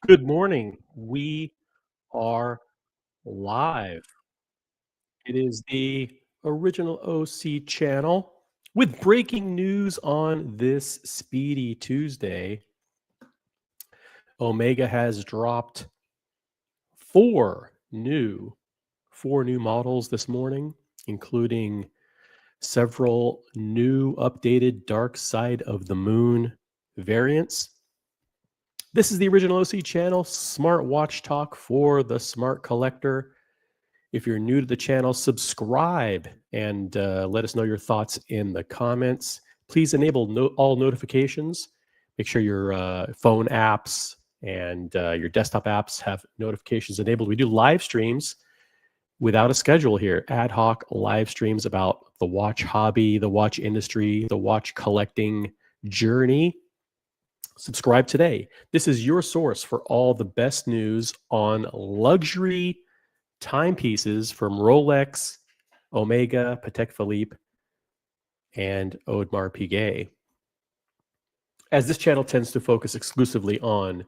Good morning. We are live. It is the original OC channel with breaking news on this Speedy Tuesday. Omega has dropped four new models this morning, including several new updated Dark Side of the Moon variants. This is the original OC channel, smartwatch talk for the smart collector. If you're new to the channel, subscribe and let us know your thoughts in the comments. Please enable all notifications. Make sure your phone apps and your desktop apps have notifications enabled. We do live streams without a schedule here, ad hoc live streams about the watch hobby, the watch industry, the watch collecting journey. Subscribe today. This is your source for all the best news on luxury timepieces from Rolex, Omega, Patek Philippe, and Audemars Piguet. As this channel tends to focus exclusively on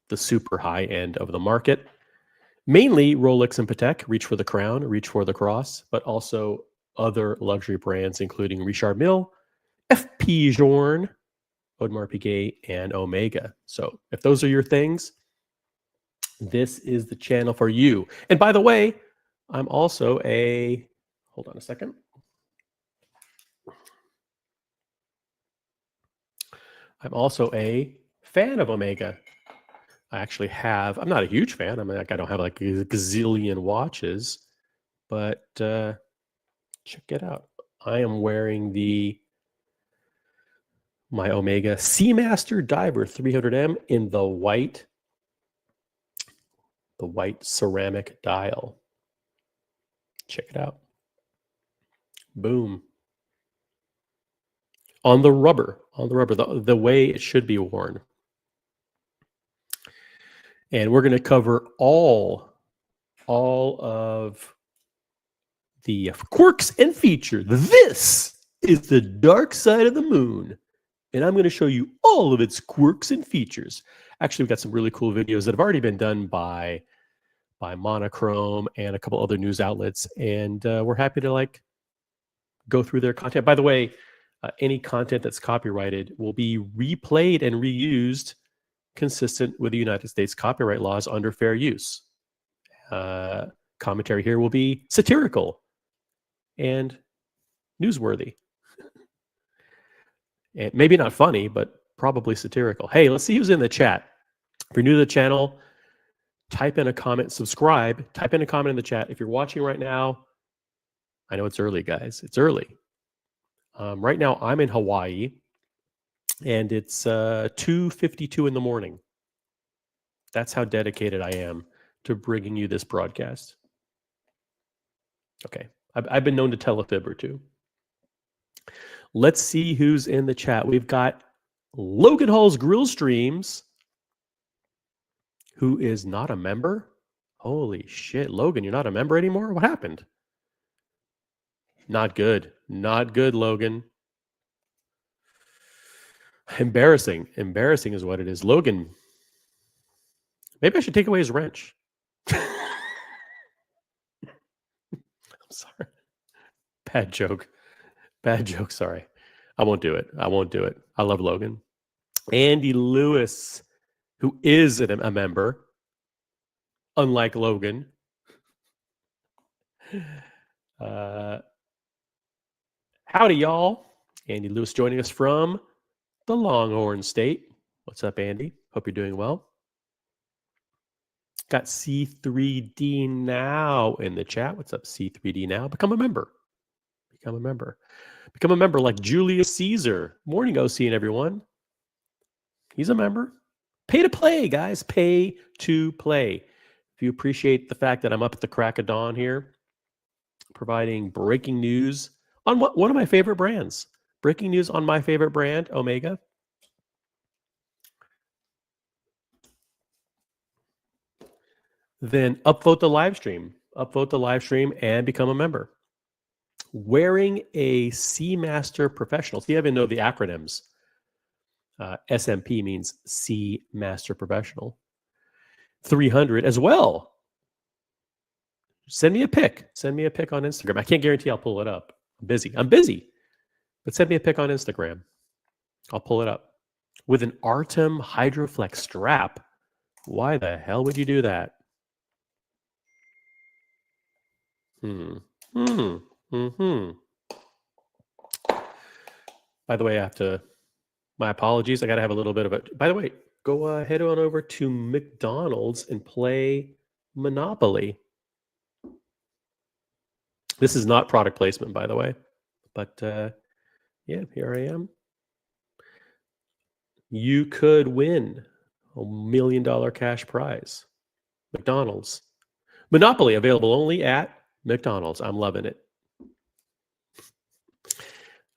the super high end of the market, mainly Rolex and Patek reach for the crown, reach for the cross, but also other luxury brands, including Richard Mille, FP Journe, Audemars Piguet, and Omega. So if those are your things, this is the channel for you. And by the way, I'm also hold on a second. I'm also a fan of Omega. I actually I'm not a huge fan. I mean, I don't have like a gazillion watches, but check it out. I am wearing my Omega Speedmaster Diver 300M in the white ceramic dial. Check it out. Boom. On the rubber, the way it should be worn. And we're going to cover all of the quirks and features. This is the dark side of the moon, and I'm going to show you all of its quirks and features. Actually, we've got some really cool videos that have already been done by Monochrome and a couple other news outlets, and we're happy to go through their content. By the way, any content that's copyrighted will be replayed and reused consistent with the United States copyright laws under fair use. Commentary here will be satirical and newsworthy. And maybe not funny, but probably satirical. Hey, let's see who's in the chat. If you're new to the channel, type in a comment, subscribe, type in a comment in the chat. If you're watching right now, I know it's early, guys. It's early. Right now, I'm in Hawaii, and it's 2:52 in the morning. That's how dedicated I am to bringing you this broadcast. Okay, I've been known to tell a fib or two. Let's see who's in the chat. We've got Logan Hall's Grill Streams, who is not a member. Holy shit, Logan, you're not a member anymore? What happened? Not good. Not good, Logan. Embarrassing. Embarrassing is what it is. Logan, maybe I should take away his wrench. I'm sorry. Bad joke. Bad joke. Sorry. I won't do it. I won't do it. I love Logan. Andy Lewis, who is a member, unlike Logan. Howdy, y'all. Andy Lewis joining us from the Longhorn State. What's up, Andy? Hope you're doing well. Got C3D Now in the chat. What's up, C3D Now? Become a member. Become a member. Become a member like Julius Caesar. Morning, OC and everyone. He's a member. Pay to play, guys. Pay to play. If you appreciate the fact that I'm up at the crack of dawn here, providing breaking news on one of my favorite brands. Breaking news on my favorite brand, Omega. Then upvote the live stream. Upvote the live stream and become a member. Wearing a Speedmaster Professional. See, I even know the acronyms. SMP means Speedmaster Professional. 300 as well. Send me a pic. Send me a pic on Instagram. I can't guarantee I'll pull it up. I'm busy. But send me a pic on Instagram. I'll pull it up. With an Artem Hydroflex strap. Why the hell would you do that? Mm-hmm. By the way, my apologies. I got to have a little bit of it. By the way, go head on over to McDonald's and play Monopoly. This is not product placement, by the way. But yeah, here I am. You could win $1 million cash prize. McDonald's. Monopoly available only at McDonald's. I'm loving it.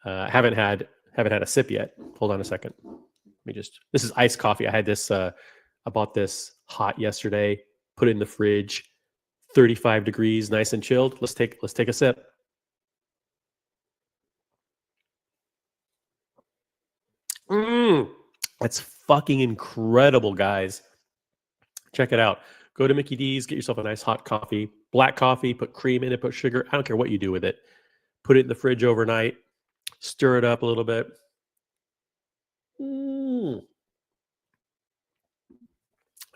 Haven't had a sip yet. Hold on a second. This is iced coffee. I bought this hot yesterday, put it in the fridge, 35 degrees, nice and chilled. Let's take a sip. That's fucking incredible, guys. Check it out. Go to Mickey D's, get yourself a nice hot coffee, black coffee, put cream in it, put sugar. I don't care what you do with it. Put it in the fridge overnight, stir it up a little bit.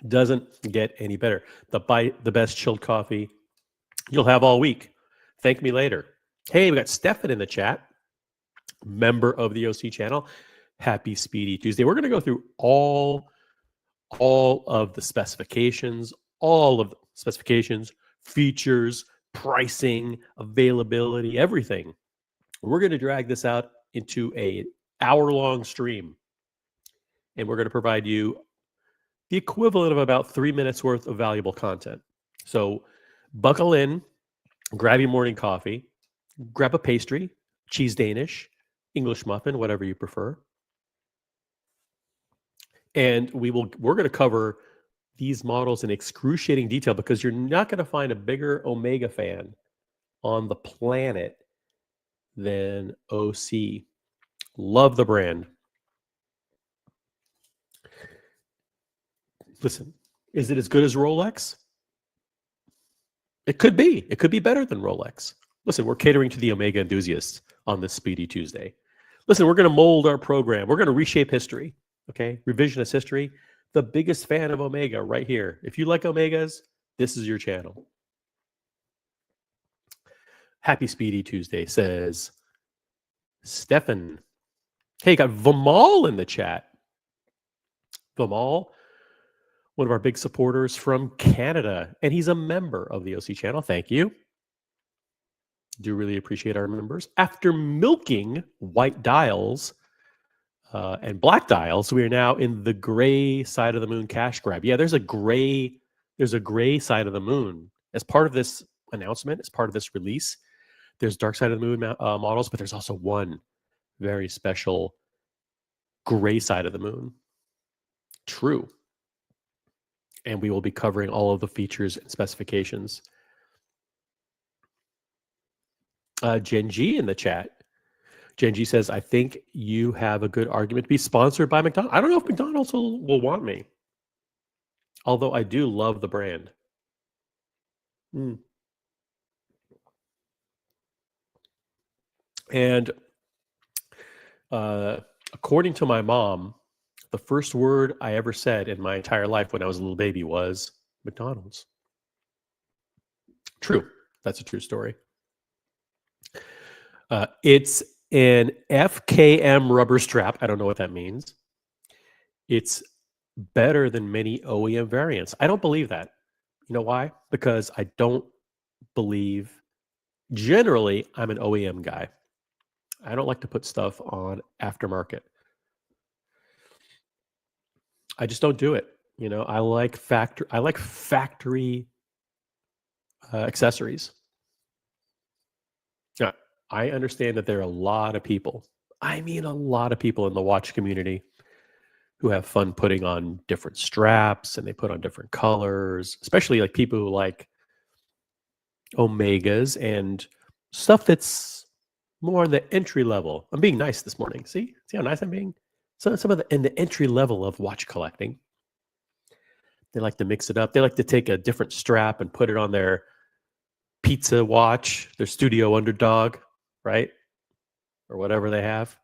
Doesn't get any better. The best chilled coffee you'll have all week. Thank me later. Hey, we got Stefan in the chat, member of the OC channel. Happy Speedy Tuesday. We're going to go through all of the specifications, features, pricing, availability, everything. We're going to drag this out into an hour-long stream, and we're going to provide you the equivalent of about 3 minutes worth of valuable content. So buckle in, grab your morning coffee, grab a pastry, cheese Danish, English muffin, whatever you prefer. And we're going to cover these models in excruciating detail because you're not going to find a bigger Omega fan on the planet than OC. Love the brand. Listen, is it as good as Rolex? It could be. It could be better than Rolex. Listen, we're catering to the Omega enthusiasts on this Speedy Tuesday. Listen, we're going to mold our program. We're going to reshape history. Okay, revisionist history. The biggest fan of Omega right here. If you like Omegas, this is your channel. Happy Speedy Tuesday, says Stefan. Hey, got Vimal in the chat. Vimal, one of our big supporters from Canada, and he's a member of the OC channel. Thank you. Do really appreciate our members. After milking white dials and black dials, we are now in the gray side of the moon cash grab. Yeah, there's a gray side of the moon. As part of this announcement, as part of this release, there's dark side of the moon models, but there's also one very special gray side of the moon. True. And we will be covering all of the features and specifications. Genji in the chat. Genji says, I think you have a good argument to be sponsored by McDonald's. I don't know if McDonald's will want me. Although I do love the brand. And according to my mom, the first word I ever said in my entire life when I was a little baby was McDonald's. True. That's a true story. It's an FKM rubber strap. I don't know what that means. It's better than many OEM variants. I don't believe that. You know why? Because I don't believe, generally, I'm an OEM guy. I don't like to put stuff on aftermarket. I just don't do it. You know, I like factory accessories. Yeah, I understand that there are a lot of people. I mean, a lot of people in the watch community who have fun putting on different straps, and they put on different colors, especially like people who like Omegas and stuff that's more on the entry level. I'm being nice this morning. See how nice I'm being? So some of the entry level of watch collecting. They like to mix it up. They like to take a different strap and put it on their pizza watch, their studio underdog, right? Or whatever they have.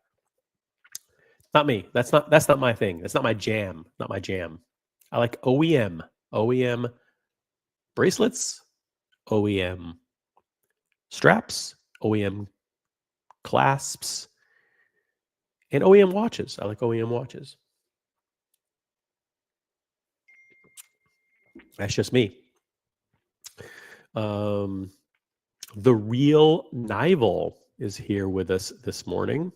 Not me. That's not my thing. That's not my jam. Not my jam. I like OEM. OEM bracelets, OEM straps, OEM clasps, and OEM watches. I like OEM watches. That's just me. The real Nival is here with us this morning.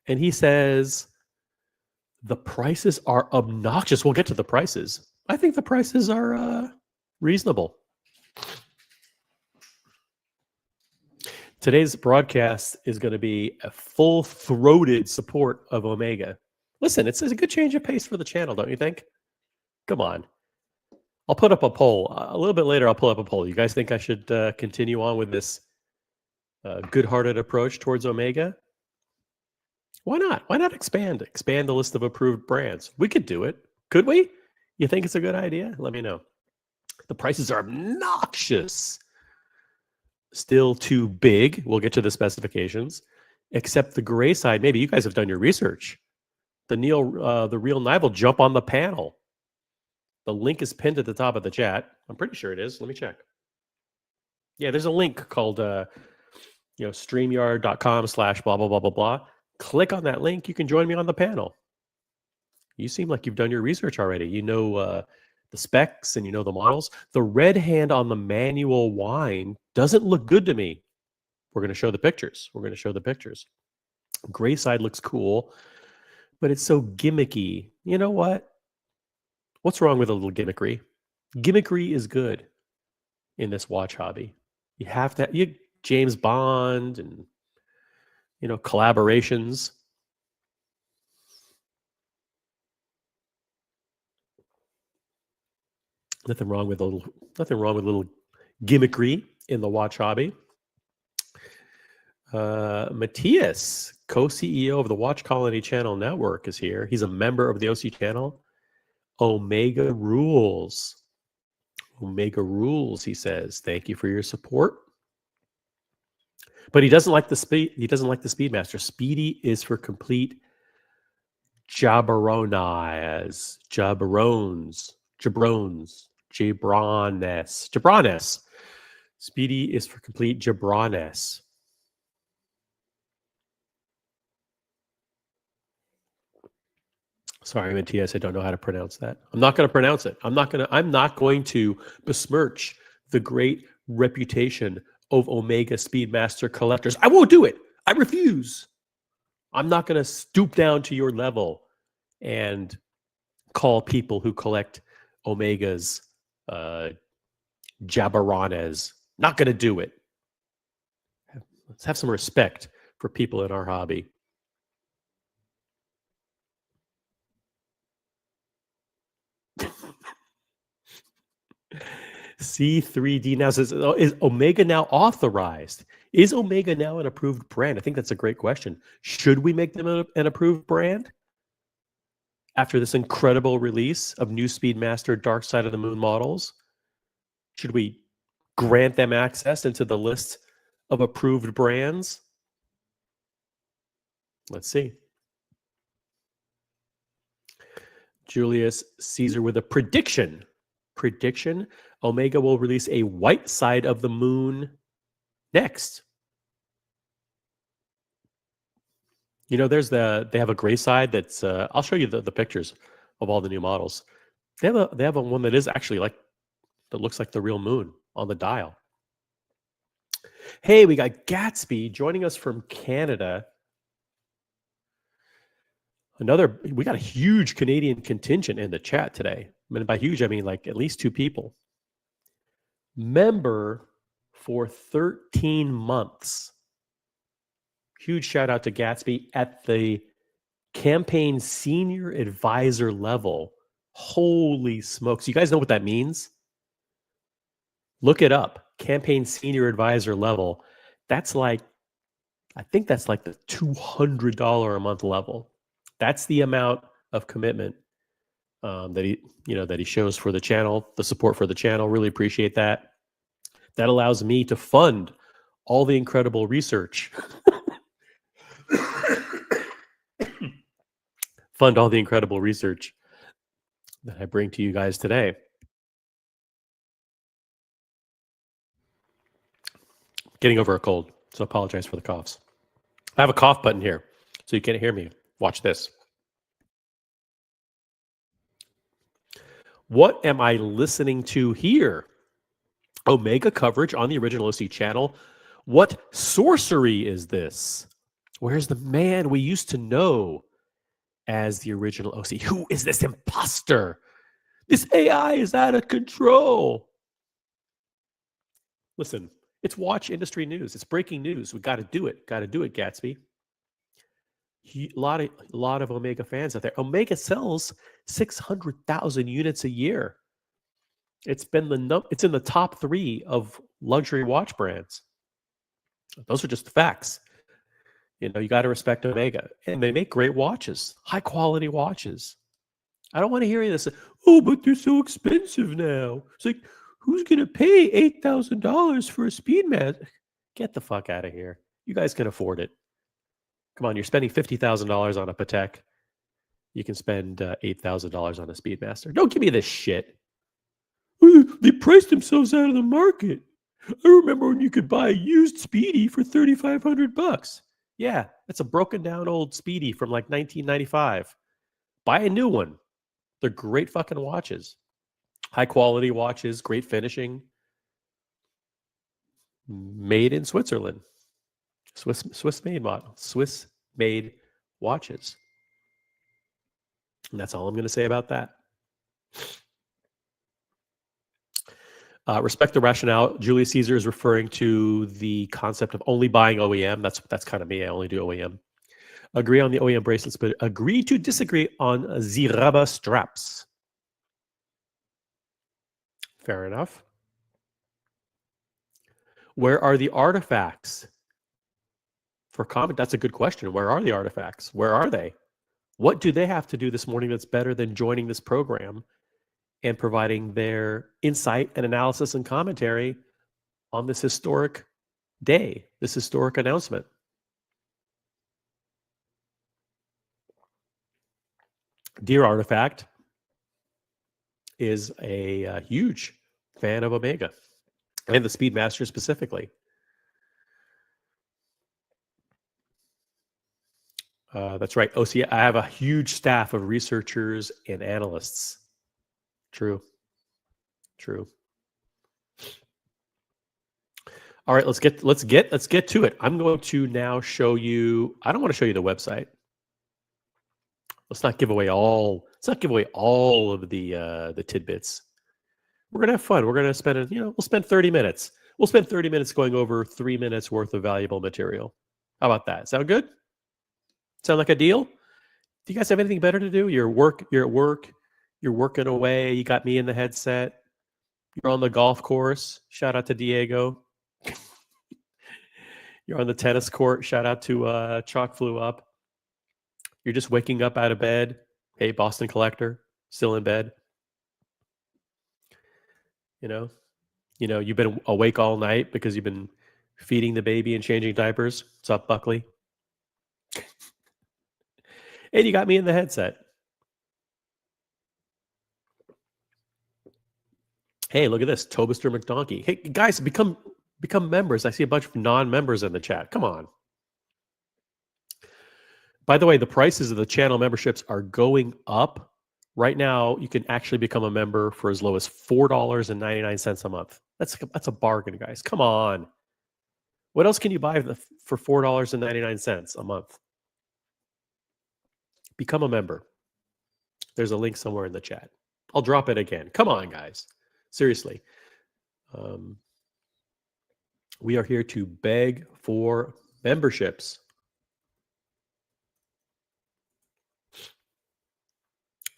And he says, the prices are obnoxious. We'll get to the prices. I think the prices are reasonable. Today's broadcast is going to be a full-throated support of Omega. Listen, it's a good change of pace for the channel, don't you think? Come on. I'll put up a poll. A little bit later, I'll pull up a poll. You guys think I should continue on with this good-hearted approach towards Omega? Why not? Why not expand? Expand the list of approved brands. We could do it. Could we? You think it's a good idea? Let me know. The prices are obnoxious. Still too big. We'll get to the specifications. Except the gray side. Maybe you guys have done your research. The real Nival, jump on the panel. The link is pinned at the top of the chat. I'm pretty sure it is. Let me check. Yeah, there's a link called StreamYard.com/blah blah blah blah blah. Click on that link. You can join me on the panel. You seem like you've done your research already. You know the specs and you know the models. The red hand on the manual wine doesn't look good to me. We're going to show the pictures. Gray side looks cool, but it's so gimmicky. You know what? What's wrong with a little gimmickry? Gimmickry is good in this watch hobby. You have to James Bond and collaborations. Nothing wrong with a little gimmickry in the watch hobby. Matthias, co-CEO of the Watch Colony Channel Network, is here. He's a member of the OC channel. Omega rules. Omega rules, he says. Thank you for your support. But he doesn't like the speed. He doesn't like the Speedmaster. Speedy is for complete jabrones. Speedy is for complete jabrones. Sorry, Matthias, I don't know how to pronounce that. I'm not going to pronounce it. I'm not going to besmirch the great reputation of Omega Speedmaster collectors. I won't do it. I refuse. I'm not going to stoop down to your level and call people who collect Omegas jabrones. Not going to do it. Let's have some respect for people in our hobby. C3D now says, is Omega now authorized? Is Omega now an approved brand? I think that's a great question. Should we make them an approved brand? After this incredible release of new Speedmaster Dark Side of the Moon models, should we grant them access into the list of approved brands? Let's see. Julius Caesar with a prediction. Omega will release a white side of the moon next. They have a gray side that's I'll show you the pictures of all the new models. They have a one that is actually that looks like the real moon on the dial. Hey, we got Gatsby joining us from Canada. We got a huge Canadian contingent in the chat today. I mean, by huge, I mean like at least 2 people. Member for 13 months. Huge shout out to Gatsby at the campaign senior advisor level. Holy smokes. You guys know what that means? Look it up. Campaign senior advisor level. I think that's like the $200 a month level. That's the amount of commitment that he shows for the channel, the support for the channel. Really appreciate that. That allows me to fund all the incredible research. Fund all the incredible research that I bring to you guys today. Getting over a cold, so apologize for the coughs. I have a cough button here, so you can't hear me. Watch this. What am I listening to here? Omega coverage on the original OC channel. What sorcery is this? Where's the man we used to know as the original OC? Who is this imposter? This AI is out of control. Listen, it's watch industry news. It's breaking news. We got to do it. Got to do it, Gatsby. A lot of Omega fans out there. Omega sells 600,000 units a year. It's in the top 3 of luxury watch brands. Those are just the facts. You got to respect Omega, and they make great watches, high quality watches. I don't want to hear this. Oh, but they're so expensive now. It's like, who's gonna pay $8,000 for a Speedmaster? Get the fuck out of here. You guys can afford it. Come on, you're spending $50,000 on a Patek. You can spend $8,000 on a Speedmaster. Don't give me this shit. They priced themselves out of the market. I remember when you could buy a used Speedy for $3,500. Yeah, that's a broken down old Speedy from like 1995. Buy a new one. They're great fucking watches. High quality watches, great finishing. Made in Switzerland. Swiss made model. Swiss made watches. And that's all I'm going to say about that. Respect the rationale. Julius Caesar is referring to the concept of only buying OEM. That's kind of me. I only do OEM. Agree on the OEM bracelets, but agree to disagree on the rubber straps. Fair enough. Where are the artifacts? For comment, that's a good question. Where are the artifacts? Where are they? What do they have to do this morning that's better than joining this program and providing their insight and analysis and commentary on this historic day, this historic announcement? Dear Artifact is a huge fan of Omega and the Speedmaster specifically. That's right. OC, I have a huge staff of researchers and analysts. True. All right, let's get to it. I'm going to now show you. I don't want to show you the website. Let's not give away all. Let's not give away all of the tidbits. We're gonna have fun. We're gonna spend we'll spend 30 minutes. We'll spend 30 minutes going over 3 minutes worth of valuable material. How about that? Sound good? Sound like a deal? Do you guys have anything better to do? You're at work. You're working away. You got me in the headset. You're on the golf course. Shout out to Diego. You're on the tennis court. Shout out to Chalk Flew Up. You're just waking up out of bed. Hey, Boston Collector, still in bed. You've been awake all night because you've been feeding the baby and changing diapers. What's up, Buckley? And you got me in the headset. Hey, look at this. Tobister McDonkey. Hey, guys, become members. I see a bunch of non-members in the chat. Come on. By the way, the prices of the channel memberships are going up. Right now, you can actually become a member for as low as $4.99 a month. That's a bargain, guys. Come on. What else can you buy for $4.99 a month? Become a member. There's a link somewhere in the chat. I'll drop it again. Come on, guys. Seriously. We are here to beg for memberships.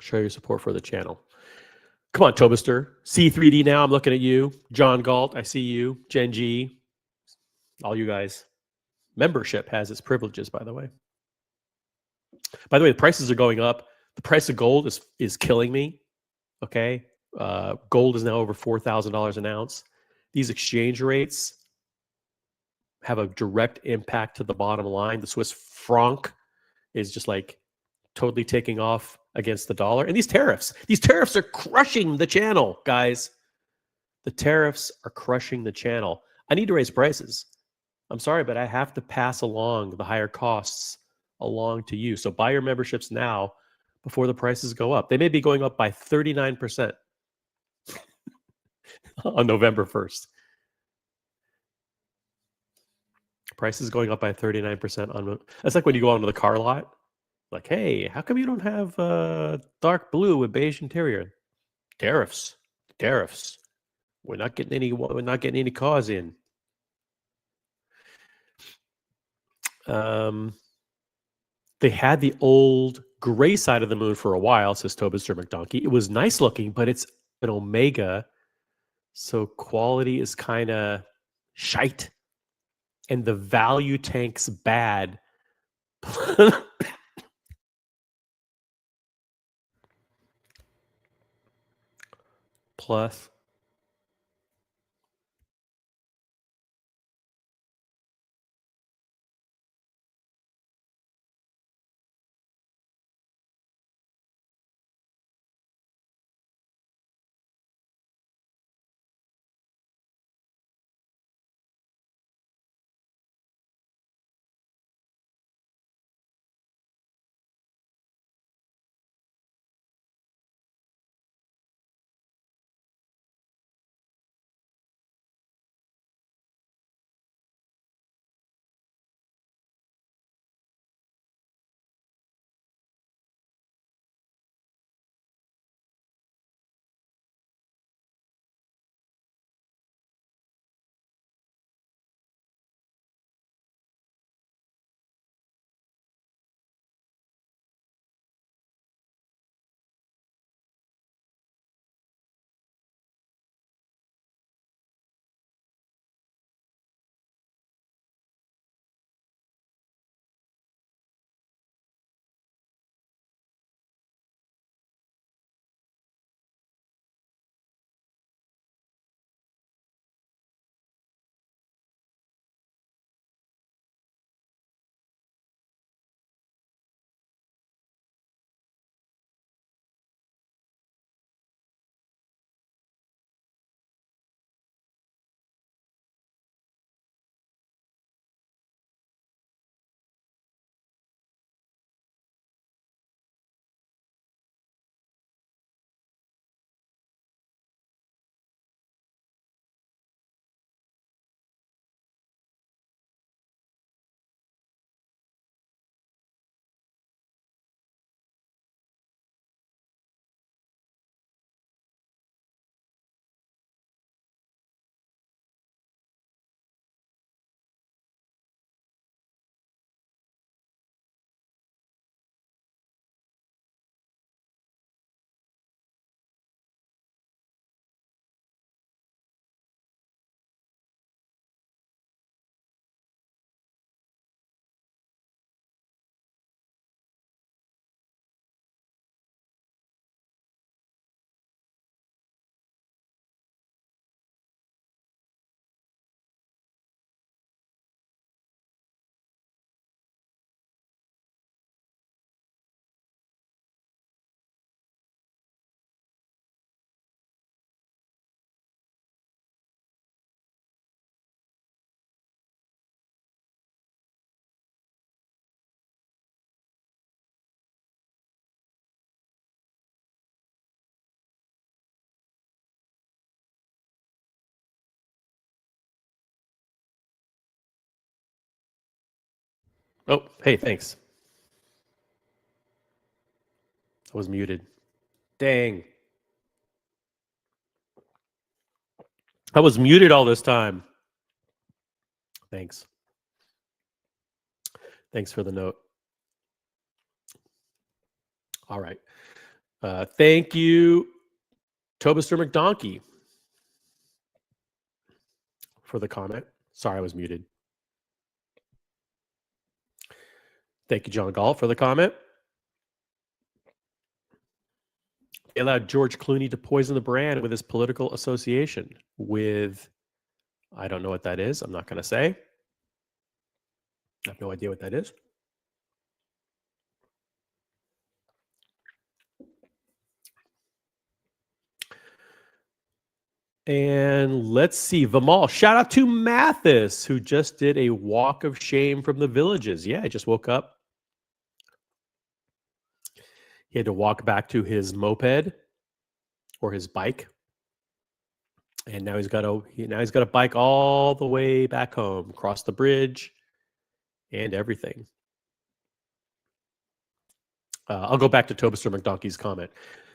Show your support for the channel. Come on, Tobister. C3D now. I'm looking at you. John Galt, I see you. Gen G. All you guys. Membership has its privileges, by the way. By the way, the prices are going up. The price of gold is killing me. Okay, gold is now over $4,000 an ounce. These exchange rates have a direct impact to the bottom line. The Swiss franc is just like totally taking off against the dollar. And these tariffs are crushing the channel, guys. The tariffs are crushing the channel. I need to raise prices. I'm sorry, but I have to pass along the higher costs along to you. So buy your memberships now before the prices go up. They may be going up by 39% on November 1st. Prices going up by 39% on. That's like when you go onto the car lot. Like, hey, how come you don't have dark blue with beige interior? Tariffs. Tariffs. We're not getting any cars in. They had the old gray side of the moon for a while, says Tobister McDonkey. It was nice looking, but it's an omega, so quality is kind of shite, and the value tank's bad. Plus, oh, hey, thanks. I was muted. Dang. I was muted all this time. Thanks. Thanks for the note. All right. Thank you, Tobister McDonkey, for the comment. Sorry, I was muted. Thank you, John Gall, for the comment. They allowed George Clooney to poison the brand with his political association with, I don't know what that is. I'm not going to say. I have no idea what that is. And let's see, Vimal. Shout out to Mathis, who just did a walk of shame from the Villages. Yeah, I just woke up. He had to walk back to his moped or his bike, and now he's got a bike all the way back home, across the bridge, and everything. I'll go back to Tobister McDonkey's comment.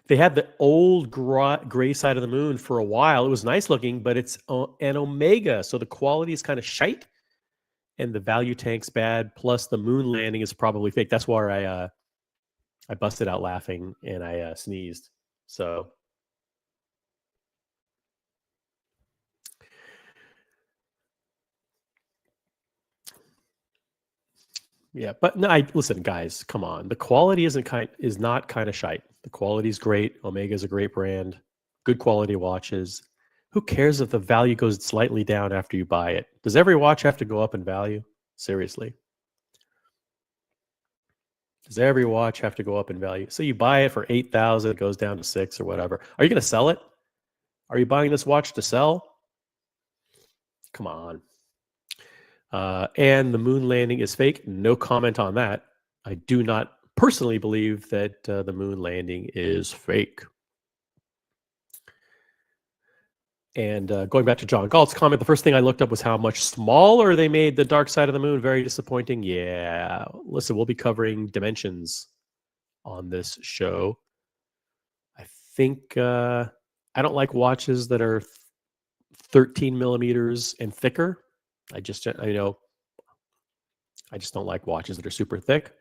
They had the old gray side of the moon for a while. It was nice looking, but it's an Omega, so the quality is kind of shite, and the value tank's bad. Plus, the moon landing is probably fake. That's why I busted out laughing and I sneezed. So, yeah, but no, listen, guys, come on. The quality is not kind of shite. The quality is great. Omega is a great brand. Good quality watches. Who cares if the value goes slightly down after you buy it? Does every watch have to go up in value? Seriously. Does every watch have to go up in value? So you buy it for 8,000, it goes down to 6 or whatever. Are you going to sell it? Are you buying this watch to sell? Come on. And the moon landing is fake. No comment on that. I do not personally believe that the moon landing is fake. And going back to John Galt's comment, the first thing I looked up was how much smaller they made the dark side of the moon. Very disappointing. Yeah. Listen, we'll be covering dimensions on this show. I think I don't like watches that are 13 millimeters and thicker. I just don't like watches that are super thick.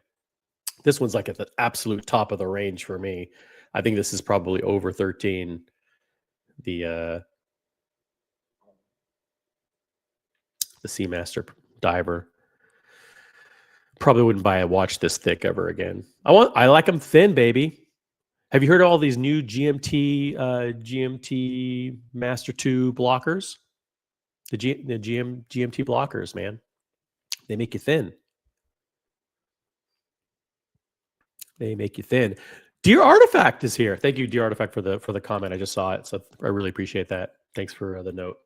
This one's like at the absolute top of the range for me. I think this is probably over 13. The Seamaster diver. Probably wouldn't buy a watch this thick ever again. I like them thin, baby. Have you heard of all these new GMT Master 2 blockers? The GMT blockers, man. They make you thin. They make you thin. Dear Artifact is here. Thank you, Dear Artifact, for the comment. I just saw it, so I really appreciate that. Thanks for the note.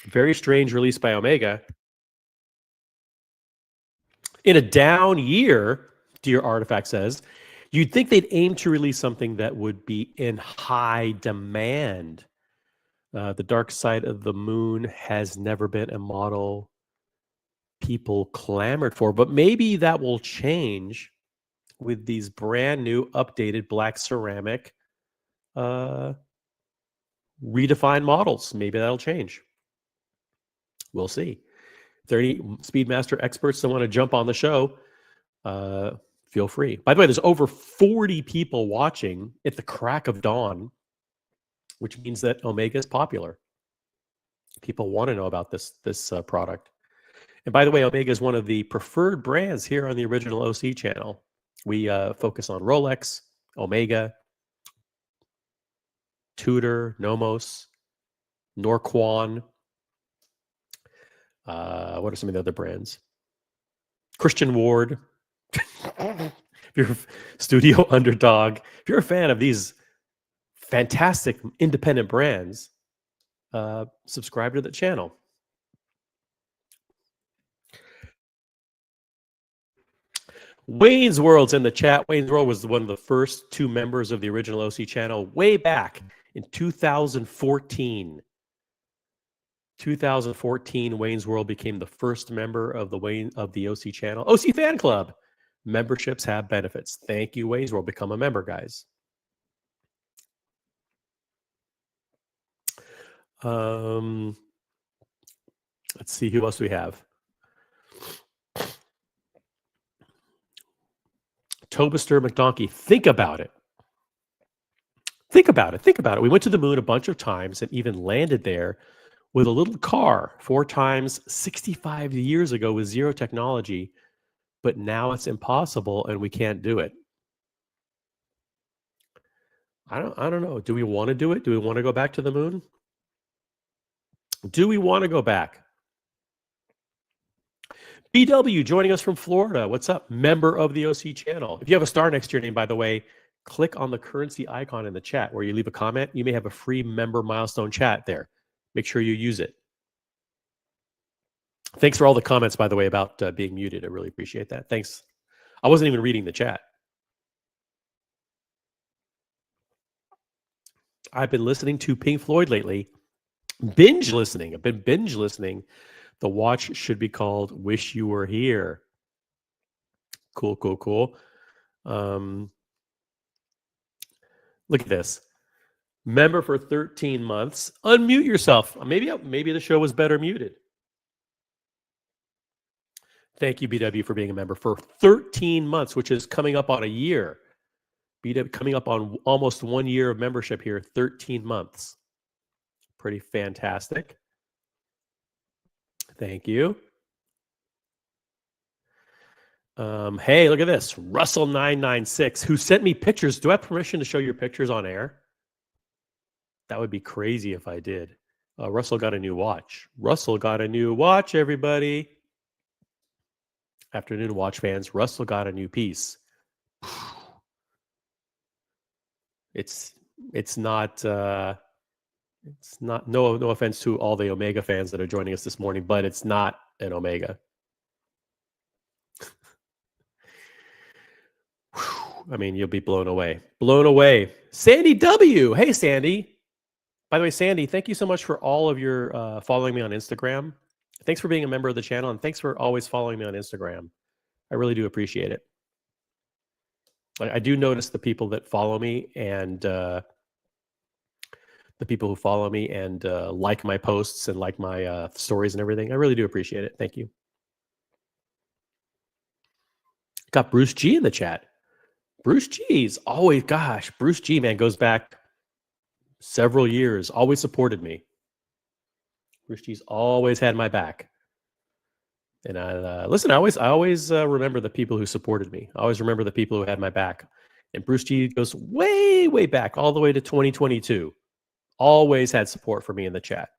Very strange release by Omega. In a down year, Dear Artifact says, you'd think they'd aim to release something that would be in high demand. The dark side of the moon has never been a model people clamored for, but maybe that will change with these brand new updated black ceramic redefined models. Maybe that'll change. We'll see. If there are any Speedmaster experts that want to jump on the show, feel free. By the way, there's over 40 people watching at the crack of dawn, which means that Omega is popular. People want to know about this product. And by the way, Omega is one of the preferred brands here on the original OC channel. We focus on Rolex, Omega, Tudor, Nomos, Norquan. What are some of the other brands? Christian Ward. If you're a Studio Underdog, if you're a fan of these fantastic independent brands, subscribe to the channel. Wayne's World's in the chat. Wayne's World was one of the first 2 members of the original OC channel way back in 2014. 2014, Wayne's World became the first member of the OC channel. OC Fan Club. Memberships have benefits. Thank you, Wayne's World. Become a member, guys. Let's see, who else do we have? Tobister McDonkey. Think about it. Think about it. Think about it. We went to the moon a bunch of times and even landed there with a little car 4 times 65 years ago with zero technology, but now it's impossible and we can't do it. I don't know. Do we want to do it? Do we want to go back to the moon? Do we want to go back? BW joining us from Florida. What's up? Member of the OC channel. If you have a star next to your name, by the way, click on the currency icon in the chat where you leave a comment. You may have a free member milestone chat there. Make sure you use it. Thanks for all the comments, by the way, about being muted. I really appreciate that. Thanks. I wasn't even reading the chat. I've been listening to Pink Floyd lately. Binge listening. I've been binge listening. The watch should be called Wish You Were Here. Cool, cool, cool. Look at this. Member for 13 months. Unmute yourself. Maybe the show was better muted. Thank you, BW, for being a member for 13 months, which is coming up on a year. BW coming up on almost 1 year of membership here, 13 months. Pretty fantastic. Thank you. Hey, look at this. Russell996, who sent me pictures. Do I have permission to show your pictures on air? That would be crazy if I did. Russell got a new watch. Russell got a new watch, everybody. Afternoon watch fans, Russell got a new piece. It's not no offense to all the Omega fans that are joining us this morning, but it's not an Omega. I mean, you'll be blown away. Blown away. Sandy W. Hey, Sandy. By the way, Sandy, thank you so much for all of your following me on Instagram. Thanks for being a member of the channel, and thanks for always following me on Instagram. I really do appreciate it. I do notice the people that follow me and the people who follow me and like my posts and like my stories and everything. I really do appreciate it. Thank you. Got Bruce G in the chat. Bruce G's always, gosh, Bruce G, man, goes back several years, always supported me. Bruce G's always had my back. And listen, I always remember the people who supported me. I always remember the people who had my back. And Bruce G goes way, way back, all the way to 2022. Always had support for me in the chat.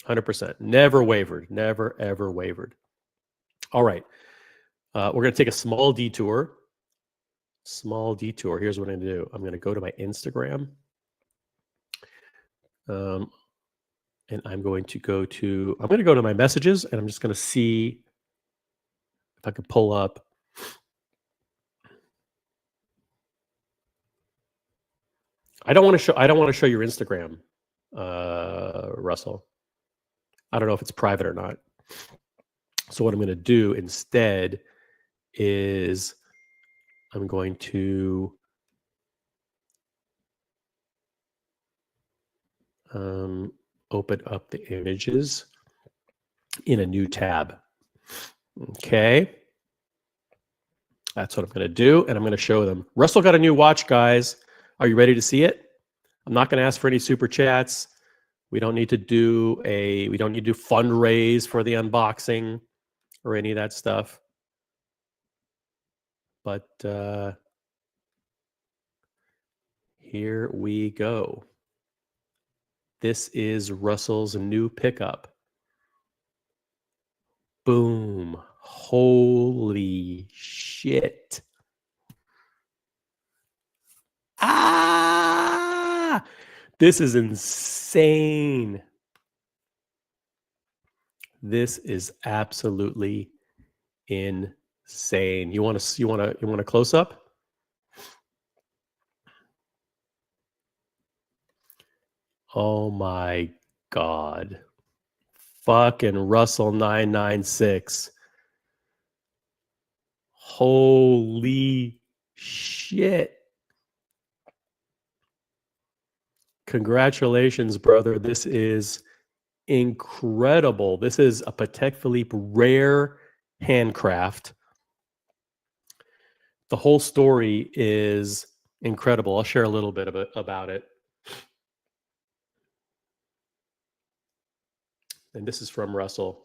100%. Never wavered. Never, ever wavered. All right. We're going to take a small detour. Small detour. Here's what I'm going to do. I'm going to go to my Instagram. And I'm going to go to my messages, and I'm just going to see if I can pull up. I don't want to show your Instagram, Russell. I don't know if it's private or not. So what I'm going to do instead is I'm going to open up the images in a new tab. Okay. That's what I'm going to do, and I'm going to show them. Russell got a new watch, guys. Are you ready to see it? I'm not going to ask for any super chats. We don't need to do fundraise for the unboxing or any of that stuff. But here we go. This is Russell's new pickup. Boom. Holy shit. Ah! This is insane. This is absolutely insane. You want a close up? Oh my God. Fucking Russell996. Holy shit. Congratulations, brother. This is incredible. This is a Patek Philippe rare handcraft. The whole story is incredible. I'll share a little bit about it. And this is from Russell.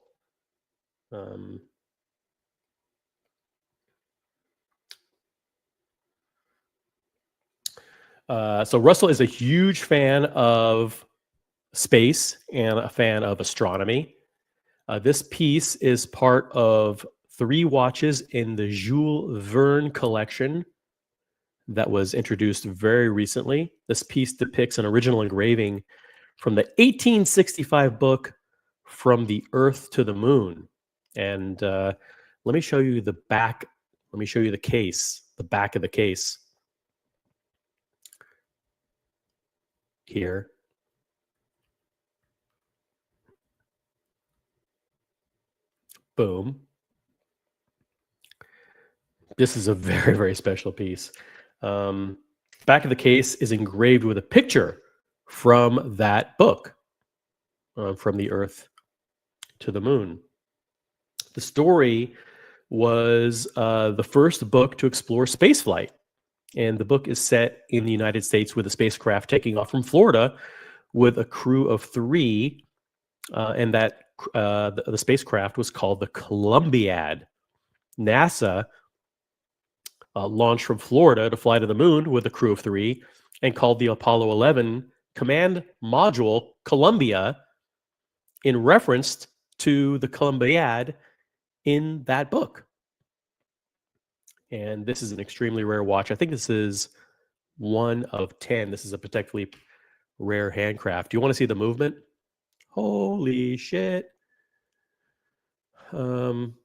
So Russell is a huge fan of space and a fan of astronomy. This piece is part of 3 watches in the Jules Verne collection that was introduced very recently. This piece depicts an original engraving from the 1865 book From the Earth to the Moon. And let me show you the back. Let me show you the case, the back of the case here. Boom. This is a very, very special piece. Um, Back of the case is engraved with a picture from that book, From the Earth to the Moon. The story was the first book to explore spaceflight. And the book is set in the United States with a spacecraft taking off from Florida with a crew of 3. And the spacecraft was called the Columbiad. NASA launched from Florida to fly to the moon with a crew of 3 and called the Apollo 11 command module Columbia in reference to the Columbiad in that book. And this is an extremely rare watch. I think this is 1 of 10. This is a particularly rare handcraft. Do you want to see the movement? Holy shit. Boom.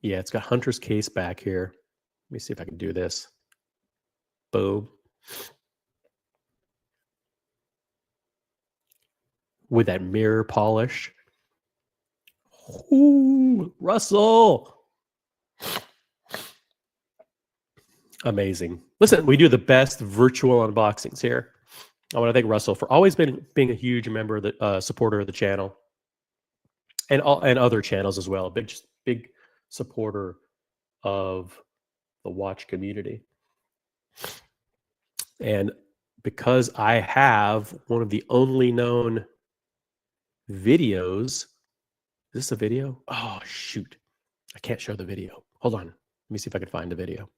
Yeah, it's got Hunter's case back here. Let me see if I can do this. Boom. With that mirror polish. Ooh, Russell. Amazing. Listen, we do the best virtual unboxings here. I want to thank Russell for always being a huge member of the supporter of the channel, and other channels as well. Big supporter of the watch community. And because I have one of the only known videos, is this a video? Oh shoot, I can't show the video. Hold on, let me see if I can find the video.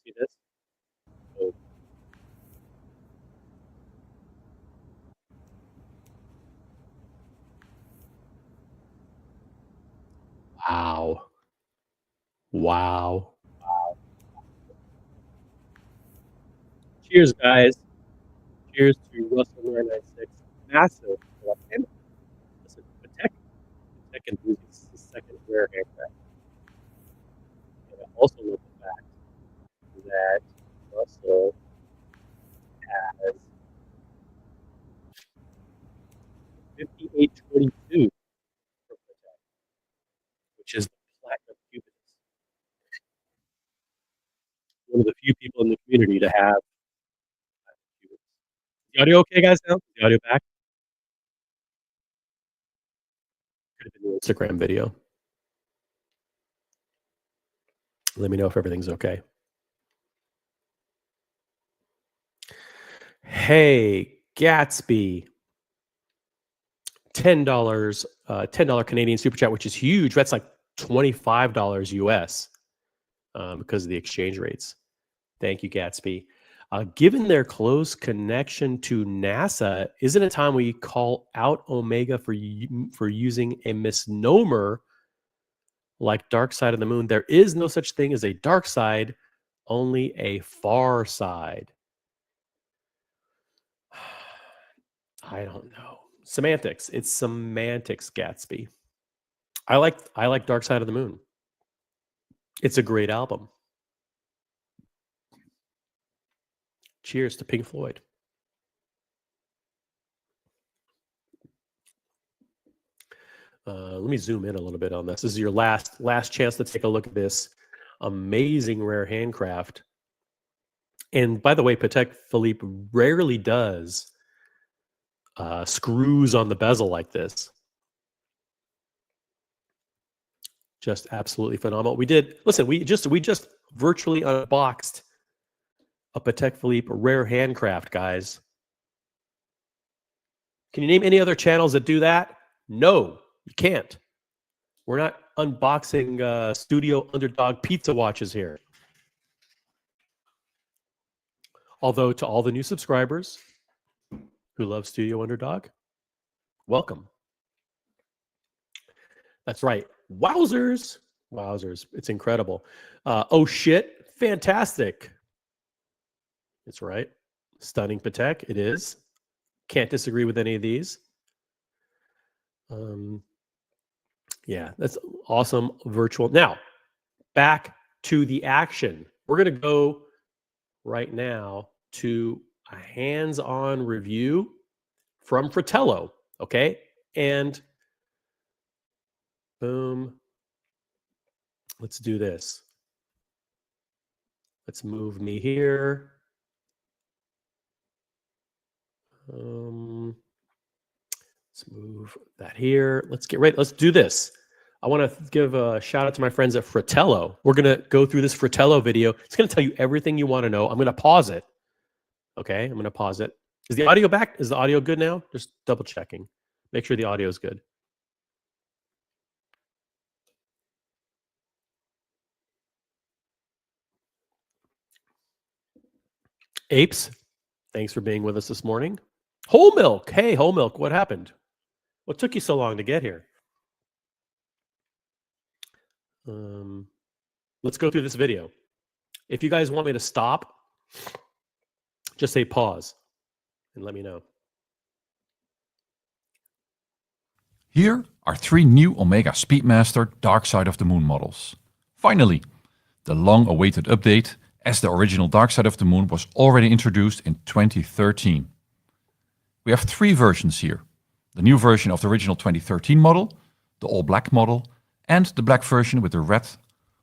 See this? Oh. Wow. Wow. Cheers, guys. Cheers to Russell 996. Massive collection. Listen, the tech enthusiast is the second rare handcraft. And I also love the fact that Russell has 5822 from the tech, which is the platinum cubits. One of the few people in the community to have platinum cubits. Is the audio okay, guys, now? Is the audio back? Could have been the Instagram video. Let me know if everything's okay. Hey, Gatsby. $10, $10 Canadian super chat, which is huge. That's like $25 US because of the exchange rates. Thank you, Gatsby. Given their close connection to NASA, isn't it time we call out Omega for using a misnomer like dark side of the moon? There is no such thing as a dark side, only a far side. I don't know. Semantics. It's semantics, Gatsby. I like Dark Side of the Moon. It's a great album. Cheers to Pink Floyd. Let me zoom in a little bit on this. This is your last chance to take a look at this amazing rare handcraft. And by the way, Patek Philippe rarely does screws on the bezel like this. Just absolutely phenomenal. We just virtually unboxed a Patek Philippe rare handcraft, guys. Can you name any other channels that do that? No, you can't. We're not unboxing Studio Underdog pizza watches here. Although to all the new subscribers who love Studio Underdog, welcome. That's right. Wowzers. Wowzers. It's incredible. Oh shit. Fantastic. It's right. Stunning Patek. It is. Can't disagree with any of these. Yeah, that's awesome. Virtual. Now, back to the action. We're going to go right now to a hands-on review from Fratello. Okay. And boom. Let's do this. Let's move me here. Let's move that here. Let's get ready. Let's do this. I want to give a shout out to my friends at Fratello. We're going to go through this Fratello video. It's going to tell you everything you want to know. I'm going to pause it. Okay. I'm going to pause it. Is the audio back? Is the audio good now? Just double checking. Make sure the audio is good. Apes, thanks for being with us this morning. Whole Milk. Hey, Whole Milk, what happened? What took you so long to get here? Let's go through this video. If you guys want me to stop, just say pause and let me know. Here are 3 new Omega Speedmaster Dark Side of the Moon models. Finally, the long-awaited update, as the original Dark Side of the Moon was already introduced in 2013. We have 3 versions here. The new version of the original 2013 model, the all-black model, and the black version with the red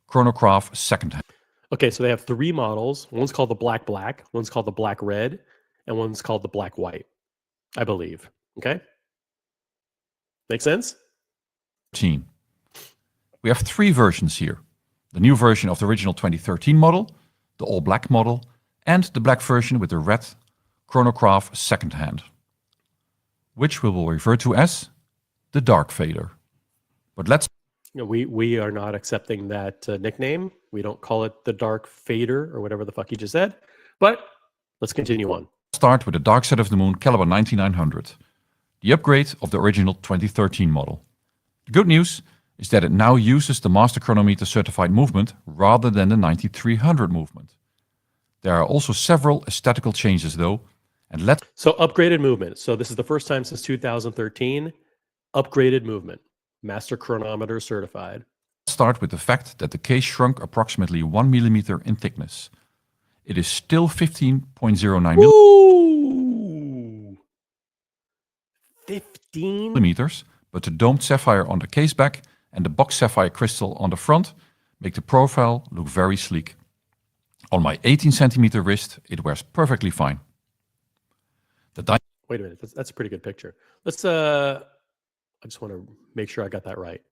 chronograph second hand. Okay, so they have 3 models. One's called the black black, one's called the black red, and one's called the black white, I believe. Okay? Make sense? We have 3 versions here. The new version of the original 2013 model, the all-black model, and the black version with the red chronograph second hand, which we will refer to as the Dark Fader. But let's... We are not accepting that nickname. We don't call it the Dark Fader or whatever the fuck you just said. But let's continue on. Start with the Dark Side of the Moon Caliber 9900, the upgrade of the original 2013 model. The good news is that it now uses the Master Chronometer certified movement rather than the 9300 movement. There are also several aesthetical changes though, and So upgraded movement. So this is the first time since 2013, upgraded movement. Master Chronometer certified. Start with the fact that the case shrunk approximately 1 millimeter in thickness. It is still 15.09 millimeters, but the domed sapphire on the case back and the box sapphire crystal on the front make the profile look very sleek. On my 18 centimeter wrist, it wears perfectly fine. Wait a minute, that's a pretty good picture. Let's I just want to make sure I got that right.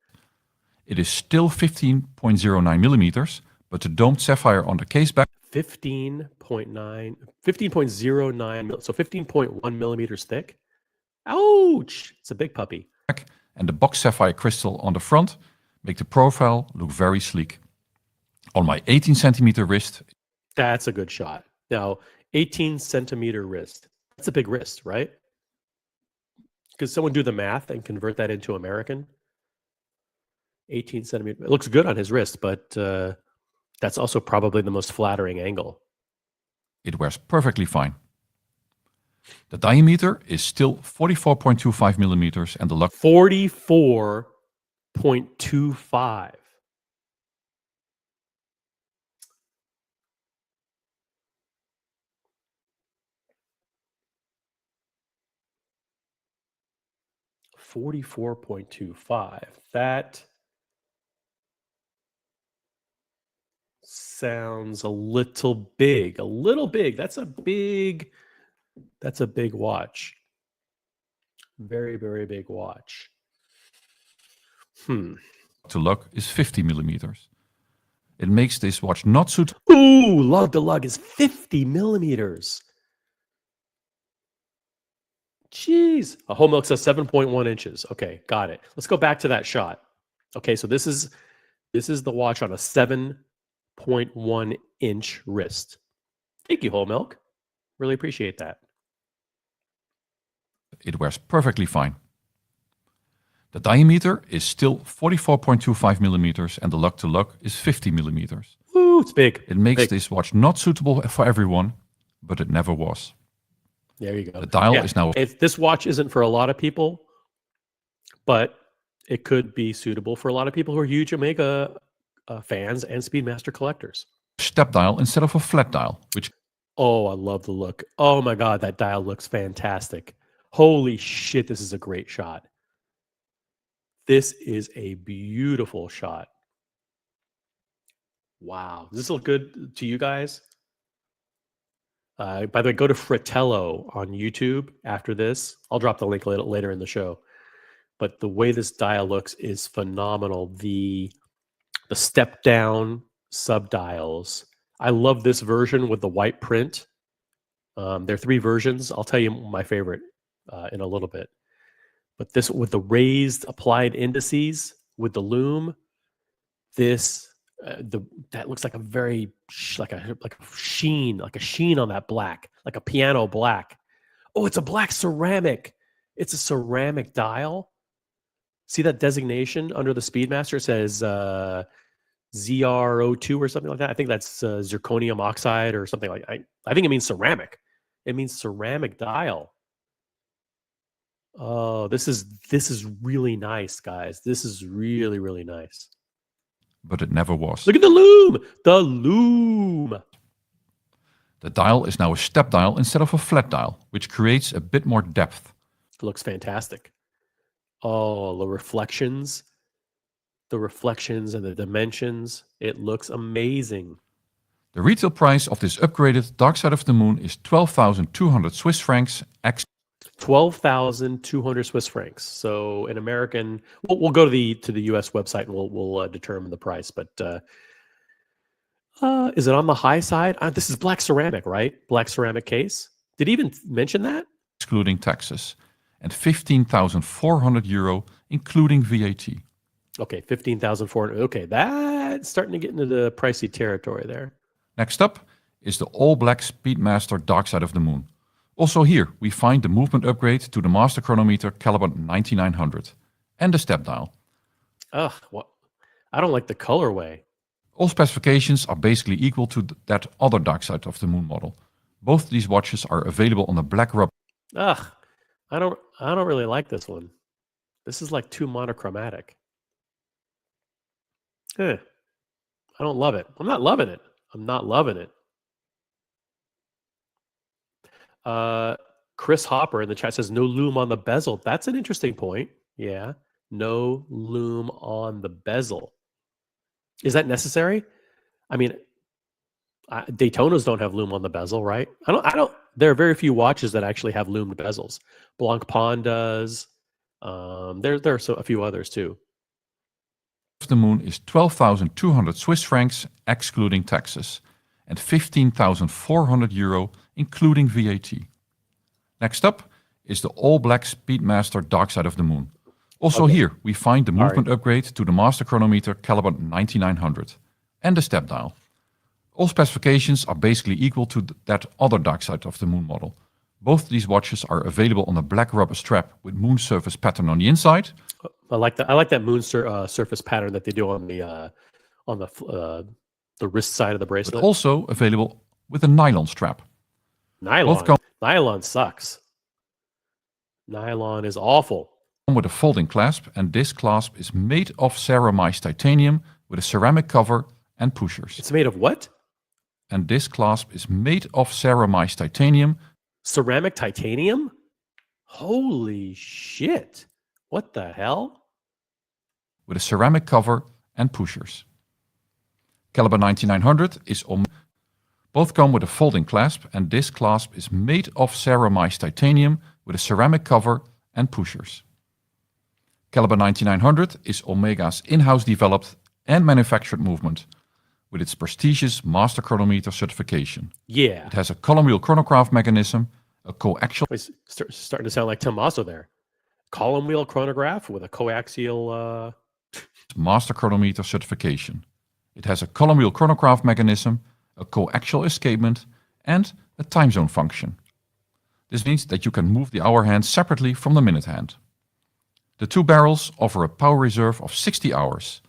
It is still 15.09 millimeters, but the domed sapphire on the case back 15.09, so 15.1 millimeters thick. Ouch! It's a big puppy. And the box sapphire crystal on the front make the profile look very sleek. On my 18 centimeter wrist. That's a good shot. Now, 18 centimeter wrist. That's a big wrist, right? Could someone do the math and convert that into American? 18 centimeter. It looks good on his wrist, but that's also probably the most flattering angle. It wears perfectly fine. The diameter is still 44.25 millimeters and the lug 44.25. That sounds a little big. A little big. That's a big watch. Very, very big watch. To lug is 50 millimeters. It makes this watch not suitable. Ooh, lug to lug is 50 millimeters. Jeez. A whole milk says 7.1 inches. Okay, got it. Let's go back to that shot. Okay, so this is the watch on a 7.1 inch wrist. Thank you, whole milk. Really appreciate that. It wears perfectly fine. The diameter is still 44.25 millimeters and the lug to lug is 50 millimeters. Ooh, it's big. It makes Big. this watch not suitable for everyone, but it never was. There you go. The dial is now This watch isn't for a lot of people, but it could be suitable for a lot of people who are huge Omega fans and Speedmaster collectors. a step dial instead of a flat dial, which Oh, I love the look. Oh my God, that dial looks fantastic. Holy shit, this is a great shot. This is a beautiful shot. Wow. Does this look good to you guys? By the way, go to Fratello on YouTube after this. I'll drop the link later in the show. But the way this dial looks is phenomenal. The step down sub dials. I love this version with the white print. There are 3 versions. I'll tell you my favorite in a little bit. But this with the raised applied indices with the loom, this that looks like a very like a sheen on that black, like a piano black. Oh, it's a black ceramic. It's a ceramic dial. See that designation under the Speedmaster? It says ZR02 or something like that. I think that's zirconium oxide or something like. I think it means ceramic. It means ceramic dial. Oh, this is really nice, guys. This is really, really nice. but it never was. Look at the loom. The loom. The dial is now a step dial instead of a flat dial, which creates a bit more depth. It looks fantastic. Oh, the reflections and the dimensions. It looks amazing. The retail price of this upgraded Dark Side of the Moon is 12,200 Swiss francs, 12,200 Swiss francs. So in American, we'll go to the US website and we'll determine the price. But is it on the high side? This is black ceramic, right? Black ceramic case. Did he even mention that? excluding taxes, and 15,400 euro, including VAT. Okay, 15,400. Okay, that's starting to get into the pricey territory there. Next up is the all-black Speedmaster Dark Side of the Moon. Also here, we find the movement upgrade to the master chronometer caliber 9900 and the step dial. Ugh, what? I don't like the colorway. All specifications are basically equal to that other Dark Side of the Moon model. Both these watches are available on the black rubber. Ugh, I don't really like this one. This is like too monochromatic. I don't love it. I'm not loving it. I'm not loving it. Chris Hopper in the chat says no loom on the bezel. That's an interesting point. Yeah, no loom on the bezel. Is that necessary? I mean, Daytonas don't have loom on the bezel, right? I don't. There are very few watches that actually have loomed bezels. Blancpain does. There are a few others too. The Moon is 12,200 Swiss francs, excluding taxes, and 15,400 euro, including VAT. Next up is the all-black Speedmaster Dark Side of the Moon. Also here, we find the movement upgrade to the master chronometer caliber 9900 and the step dial. All specifications are basically equal to that other Dark Side of the Moon model. Both these watches are available on a black rubber strap with moon surface pattern on the inside. I like that moon surface pattern that they do on the wrist side of the bracelet. But also available with a nylon strap. Nylon sucks. Nylon is awful. With a folding clasp, and this clasp is made of ceramized titanium with a ceramic cover and pushers. It's made of what? And this clasp is made of ceramized titanium. Ceramic titanium? Holy shit. What the hell? With a ceramic cover and pushers. Caliber 9900 is both come with a folding clasp, and this clasp is made of ceramized titanium with a ceramic cover and pushers. Caliber 9900 is Omega's in-house developed and manufactured movement, with its prestigious master chronometer certification. Yeah. It has a column wheel chronograph mechanism, a coaxial It's starting to sound like Tommaso there. Column wheel chronograph with a coaxial. master chronometer certification. It has a column wheel chronograph mechanism, a coaxial escapement, and a time zone function. This means that you can move the hour hand separately from the minute hand. The two barrels offer a power reserve of 60 hours.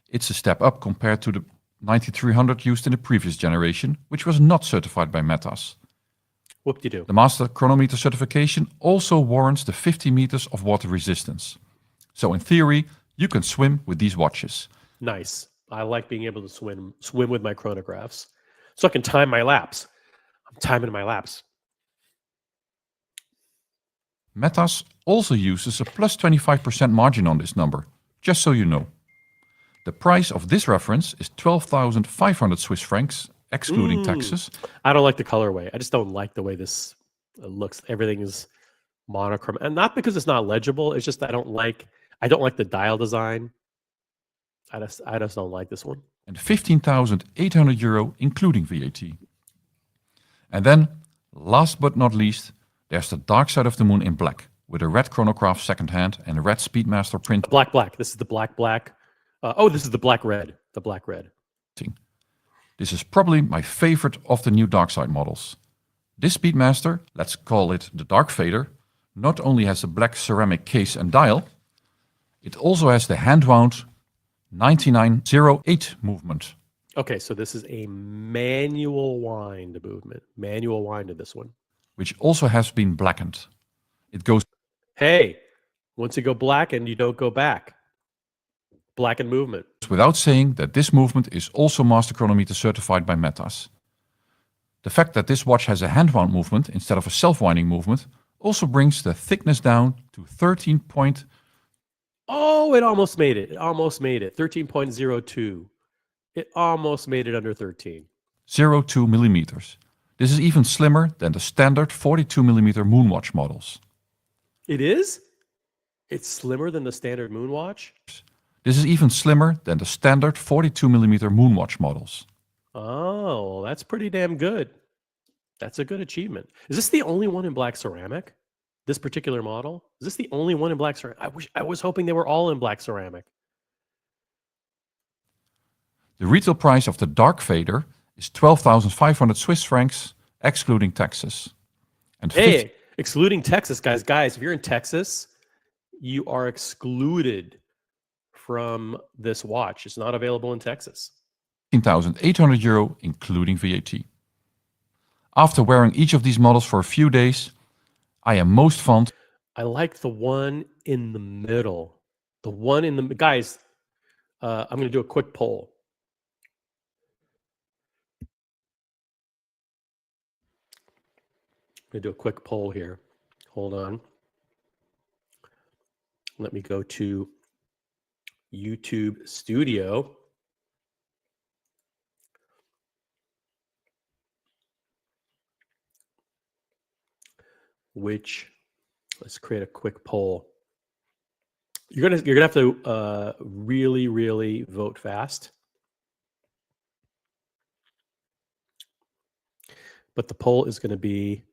It's a step up compared to the 9300 used in the previous generation, which was not certified by Metas. Whoop-de-doo. The master chronometer certification also warrants the 50 meters of water resistance. So in theory, you can swim with these watches. Nice. I like being able to swim with my chronographs, so I can time my laps. I'm timing my laps. Metas also uses a plus 25% margin on this number, just so you know. The price of this reference is 12,500 Swiss francs, excluding taxes. I don't like the colorway. I just don't like the way this looks. Everything is monochrome, and not because it's not legible. It's just I don't like the dial design. I just don't like this one. And 15,800 euro, including VAT. And then, last but not least, there's the Dark Side of the Moon in black, with a red chronograph second hand and a red Speedmaster print. Black. This is the black. This is the black red. The black red. This is probably my favorite of the new Dark Side models. This Speedmaster, let's call it the Dark Fader, not only has a black ceramic case and dial, it also has the hand-wound 9908 movement. Okay, so this is a manual wind movement. Manual wind in this one. Which also has been blackened. It goes... Hey, once you go blackened, you don't go back. Blackened movement. Without saying that this movement is also master chronometer certified by Metas. The fact that this watch has a hand-wound movement instead of a self-winding movement also brings the thickness down to 13 point... Oh, it almost made it. It almost made it. 13.02. It almost made it under 13. 0.2 millimeters. This is even slimmer than the standard 42 millimeter Moonwatch models. It is? It's slimmer than the standard Moonwatch? This is even slimmer than the standard 42 millimeter Moonwatch models. Oh, that's pretty damn good. That's a good achievement. Is this the only one in black ceramic? This particular model? Is this the only one in black ceramic? I was hoping they were all in black ceramic. The retail price of the Dark Fader is 12,500 Swiss francs, excluding taxes. And excluding Texas, guys, if you're in Texas, you are excluded from this watch. It's not available in Texas. 15,800 euro, including VAT. After wearing each of these models for a few days, I am most fond. I like the one in the middle. The one in the... Guys, I'm going to do a quick poll. I'm going to do a quick poll here. Hold on. Let me go to YouTube Studio. Let's create a quick poll. You're gonna have to really vote fast. But the poll is going to be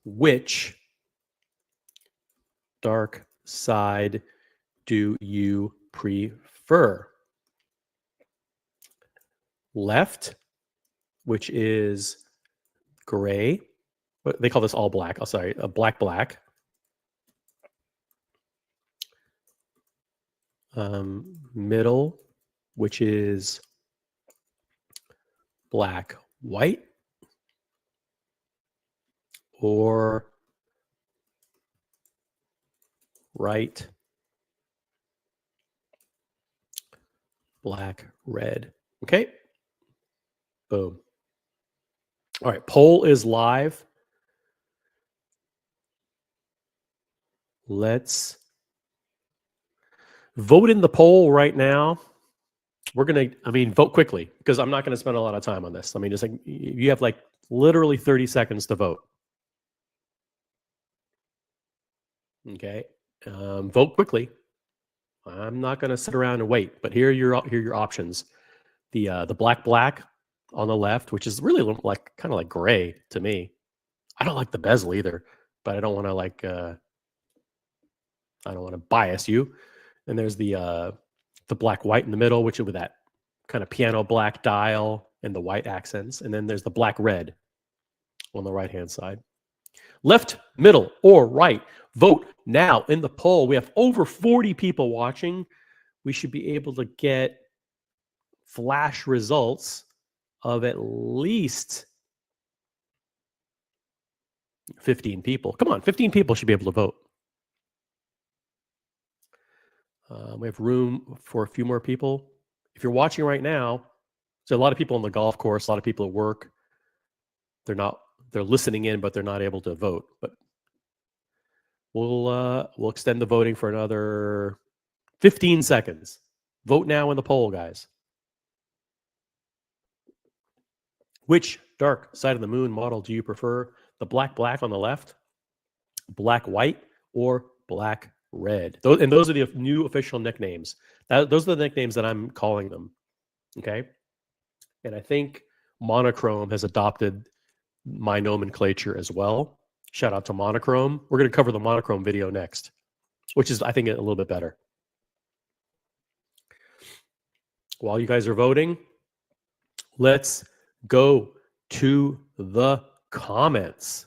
which dark side do you prefer? Left, which is gray. They call this all black. Oh, sorry, a black. Middle, which is black, white, or right, black, red. Okay. Boom. All right, poll is live. Let's vote in the poll right now. We're going to, vote quickly because I'm not going to spend a lot of time on this. Just like you have like literally 30 seconds to vote. Okay. Vote quickly. I'm not going to sit around and wait, but here are your options. The black on the left, which is really like kind of like gray to me. I don't like the bezel either, but I don't want to I don't want to bias you. And there's the black white in the middle, which is with that kind of piano black dial and the white accents. And then there's the black red on the right hand side. Left, middle, or right. Vote now in the poll. We have over 40 people watching. We should be able to get flash results of at least 15 people. Come on, 15 people should be able to vote. We have room for a few more people. If you're watching right now, there's a lot of people on the golf course, a lot of people at work. They're listening in, but they're not able to vote. But we'll extend the voting for another 15 seconds. Vote now in the poll, guys. Which dark side of the moon model do you prefer? The black on the left, black white, or black red? Those are the new official nicknames. Those are the nicknames that I'm calling them. Okay. And I think Monochrome has adopted my nomenclature as well. Shout out to Monochrome. We're going to cover the Monochrome video next, which is, I think, a little bit better. While you guys are voting, let's go to the comments.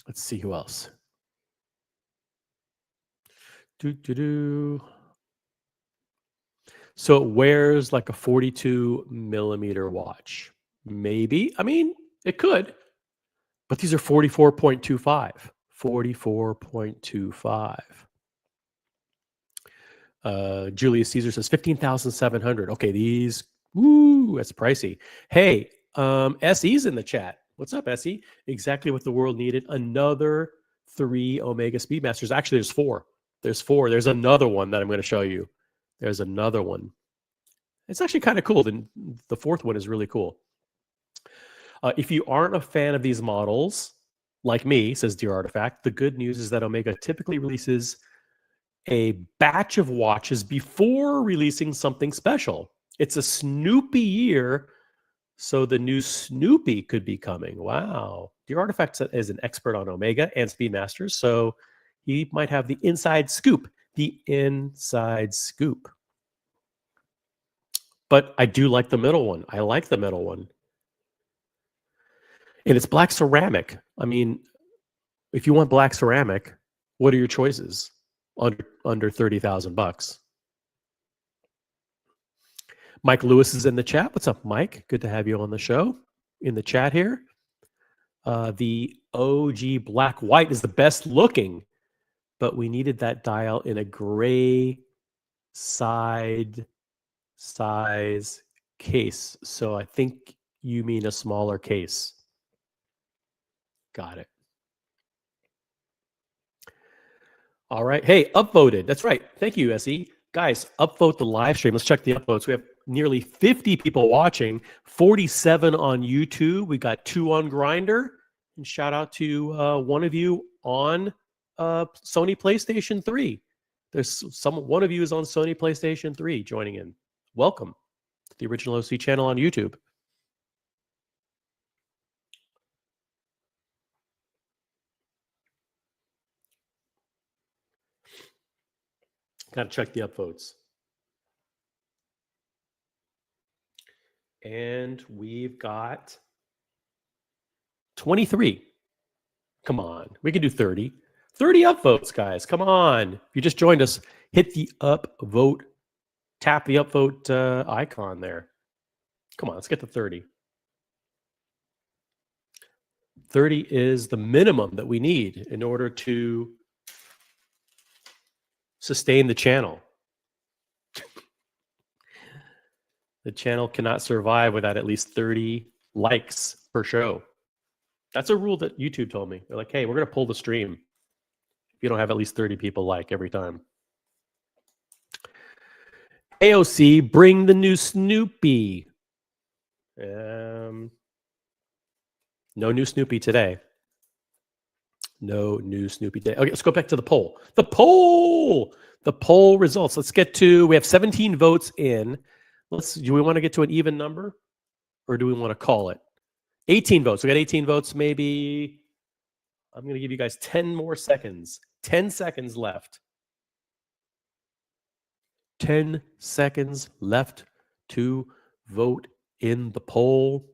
Let's see who else. So it wears like a 42 millimeter watch. Maybe. I mean, it could. But these are 44.25. 44.25. Julius Caesar says 15,700. Okay, these, that's pricey. Hey, SE's in the chat. What's up, SE? Exactly what the world needed. Another 3 Omega Speedmasters. Actually, there's 4. There's 4. There's another one that I'm going to show you. There's another one. It's actually kind of cool. The 4th one is really cool. If you aren't a fan of these models, like me, says Dear Artifact, the good news is that Omega typically releases a batch of watches before releasing something special. It's a Snoopy year, so the new Snoopy could be coming. Wow. Dear Artifact is an expert on Omega and Speedmasters, so he might have the inside scoop. The inside scoop. But I do like the middle one. I like the middle one. And it's black ceramic. I mean, if you want black ceramic, what are your choices? Under 30,000 bucks. Mike Lewis is in the chat. What's up, Mike? Good to have you on the show. In the chat here. The OG black white is the best looking, but we needed that dial in a gray size case. So I think you mean a smaller case. Got it. All right. Hey, upvoted. That's right. Thank you, SE. Guys, upvote the live stream. Let's check the upvotes. We have nearly 50 people watching, 47 on YouTube. We got 2 on Grindr. And shout out to one of you on Sony PlayStation 3. There's one of you is on Sony PlayStation 3 joining in. Welcome to the Original OC channel on YouTube. Got to check the upvotes. And we've got 23. Come on. We can do 30. 30 upvotes, guys. Come on. If you just joined us, hit the upvote. Tap the upvote icon there. Come on. Let's get to 30. 30 is the minimum that we need in order to sustain the channel. The channel cannot survive without at least 30 likes per show. That's a rule that YouTube told me. They're like, hey, we're going to pull the stream if you don't have at least 30 people like every time. AOC, bring the new Snoopy. No new Snoopy today. No new Snoopy Day. Okay, let's go back to the poll. The poll results. Let's get to, we have 17 votes in. Do we want to get to an even number or do we want to call it? 18 votes. We got 18 votes. Maybe I'm going to give you guys 10 more seconds. 10 seconds left. 10 seconds left to vote in the poll.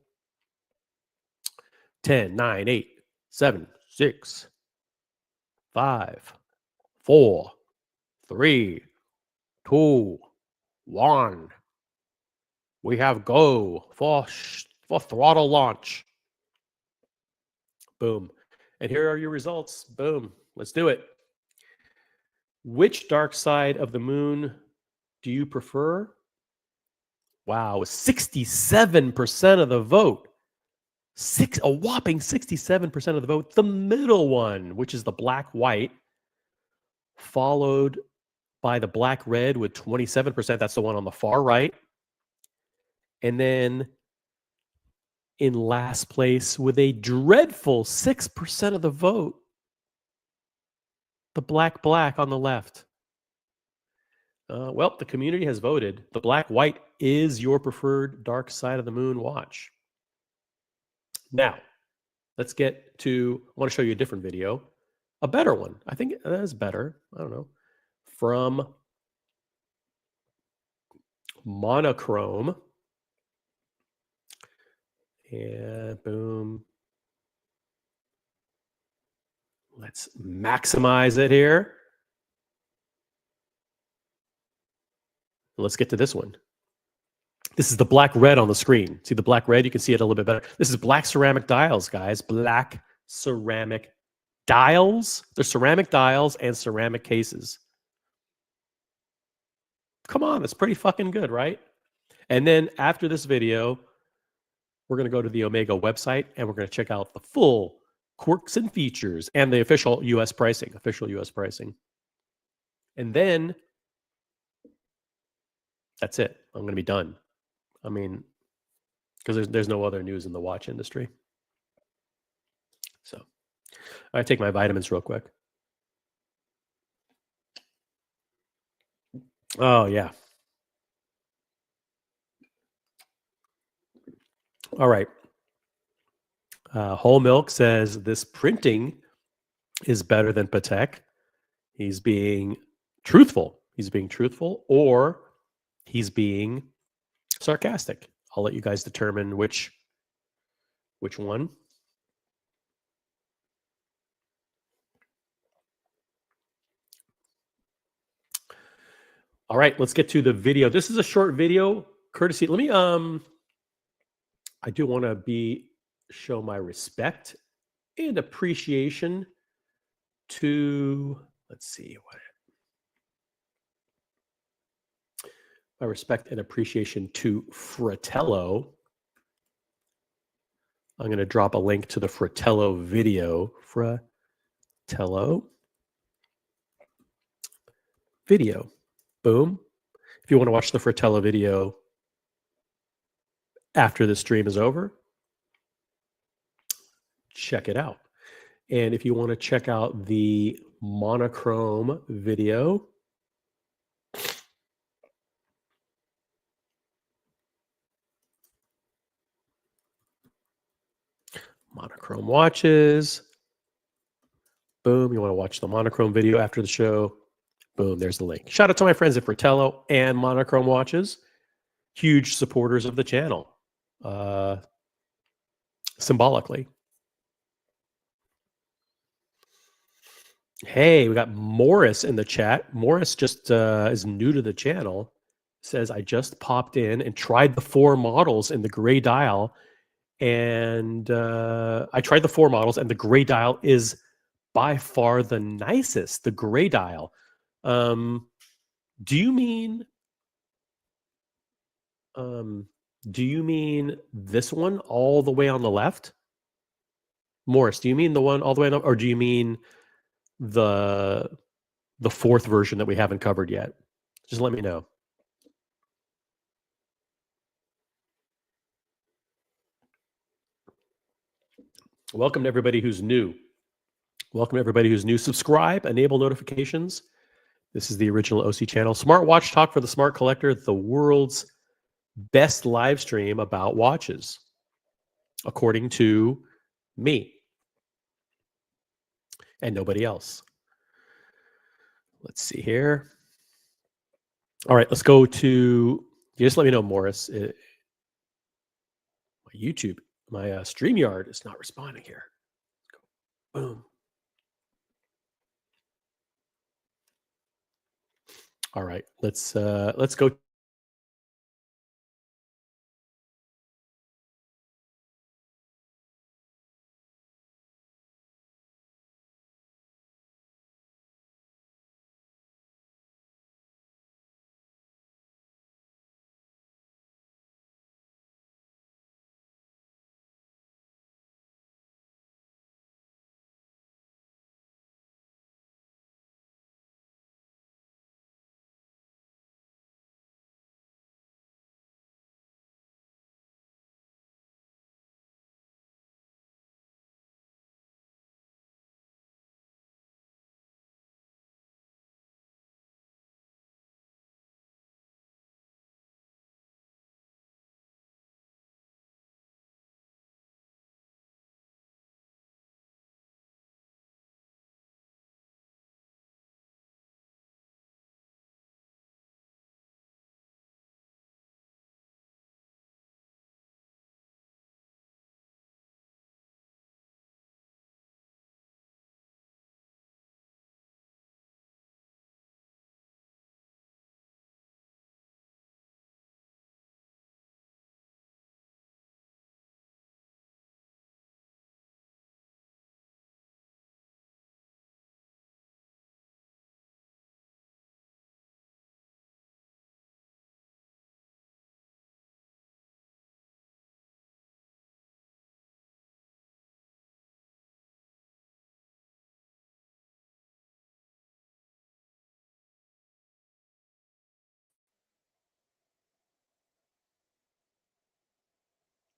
10, 9, 8, 7, 6, 5, 4, 3, 2, 1. We have go for throttle launch. Boom. And here are your results. Boom. Let's do it. Which dark side of the moon do you prefer? Wow, 67% of the vote. A whopping 67% of the vote. The middle one, which is the black-white, followed by the black-red with 27%. That's the one on the far right. And then in last place with a dreadful 6% of the vote, the black on the left. Well, the community has voted. The black-white is your preferred dark side of the moon watch. Now, let's get to, I want to show you a different video, a better one. I think that is better. I don't know. From Monochrome. And boom. Let's maximize it here. Let's get to this one. This is the black-red on the screen. See the black-red? You can see it a little bit better. This is black ceramic dials, guys. Black ceramic dials. They're ceramic dials and ceramic cases. Come on, that's pretty fucking good, right? And then after this video, we're going to go to the Omega website and we're going to check out the full quirks and features and the official US pricing, And then that's it. I'm going to be done. I mean, because there's no other news in the watch industry. So I take my vitamins real quick. Oh, yeah. All right. Whole Milk says this printing is better than Patek. He's being truthful. Or he's being sarcastic. I'll let you guys determine which one. All right, let's get to the video. This is a short video, courtesy. Let me I do want to show my respect and appreciation to, let's see what. My respect and appreciation to Fratello. I'm going to drop a link to the Fratello video. Fratello video. Boom. If you want to watch the Fratello video after the stream is over, check it out. And if you want to check out the Monochrome video, Monochrome watches. Boom. You want to watch the Monochrome video after the show? Boom. There's the link. Shout out to my friends at Fratello and Monochrome watches. Huge supporters of the channel. Symbolically. Hey, we got Morris in the chat. Morris just is new to the channel. Says, I just popped in and tried the 4 models in the gray dial. And I tried the 4 models, and the gray dial is by far the nicest, the gray dial. Do you mean this one all the way on the left? Morris, do you mean the one all the way on, or do you mean the 4th version that we haven't covered yet? Just let me know. Welcome to everybody who's new. Welcome everybody who's new. Subscribe, enable notifications. This is the original OC channel. Smart Watch Talk for the Smart Collector, the world's best live stream about watches, according to me and nobody else. Let's see here. All right, let's go to, just let me know, Morris. My YouTube, my StreamYard is not responding here. Let's go. Boom. All right, let's go.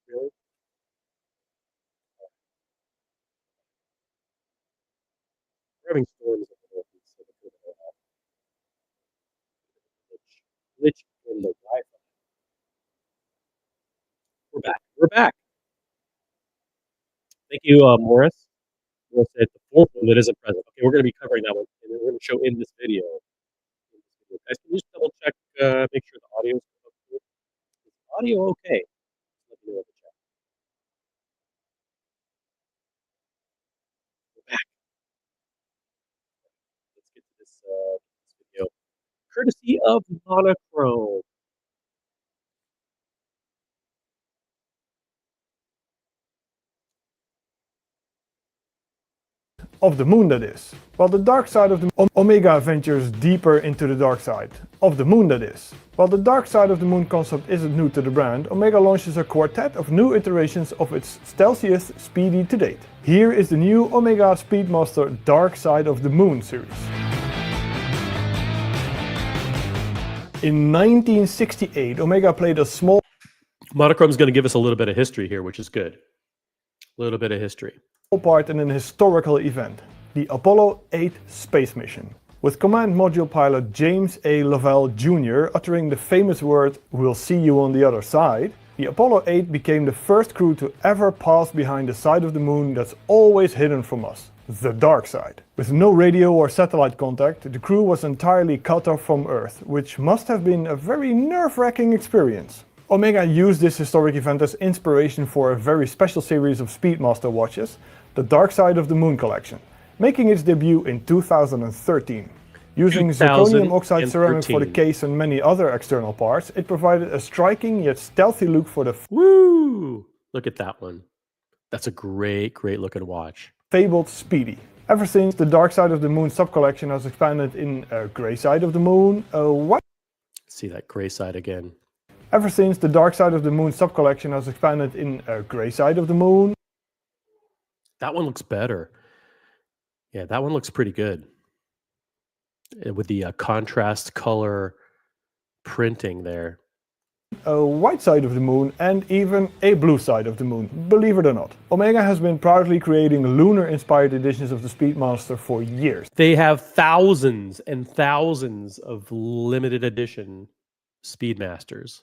Really? We're having storms in the Northeast, so there's a glitch in the Wi-Fi. We're back. We're back. Thank you, Morris. Morris said the fourth one that isn't present. Okay, we're going to be covering that one, and then we're going to show in this video. Guys, can you just double check, make sure the audio is good? Is the audio okay? Let me know in the chat. We're back. Let's get to this video, courtesy of Monochrome. Of the moon, that is. While the dark side of the Omega ventures deeper into the dark side. Of the moon, that is. While the dark side of the moon concept isn't new to the brand, Omega launches a quartet of new iterations of its stealthiest Speedy to date. Here is the new Omega Speedmaster Dark Side of the Moon series. In 1968, Omega played a small Monochrome is going to give us a little bit of history here, which is good. A little bit of history. Part in an historical event, the Apollo 8 space mission. With Command Module pilot James A. Lovell Jr. uttering the famous word, "We'll see you on the other side," the Apollo 8 became the first crew to ever pass behind the side of the moon that's always hidden from us, the dark side. With no radio or satellite contact, the crew was entirely cut off from Earth, which must have been a very nerve-wracking experience. Omega used this historic event as inspiration for a very special series of Speedmaster watches, the Dark Side of the Moon collection, making its debut in 2013. Using zirconium oxide ceramic for the case and many other external parts, it provided a striking yet stealthy look for the Woo! Look at that one. That's a great, great looking watch. fabled Speedy. Ever since the Dark Side of the Moon sub-collection has expanded in a Grey Side of the Moon, See that gray side again. Ever since the Dark Side of the Moon sub-collection has expanded in a Grey Side of the Moon. That one looks better. Yeah, that one looks pretty good. With the contrast color printing there. a white side of the moon, and even a blue side of the moon, believe it or not. Omega has been proudly creating lunar-inspired editions of the Speedmaster for years. They have thousands and thousands of limited edition Speedmasters.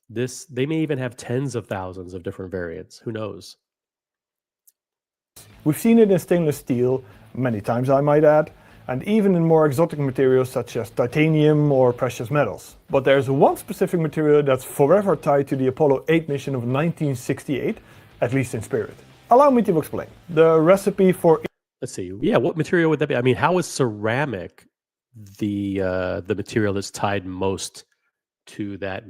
They may even have tens of thousands of different variants. Who knows? We've seen it in stainless steel, many times I might add, and even in more exotic materials such as titanium or precious metals. But there's one specific material that's forever tied to the Apollo 8 mission of 1968, at least in spirit. Allow me to explain. The recipe for... Let's see. Yeah, what material would that be? I mean, how is ceramic the material that's tied most to that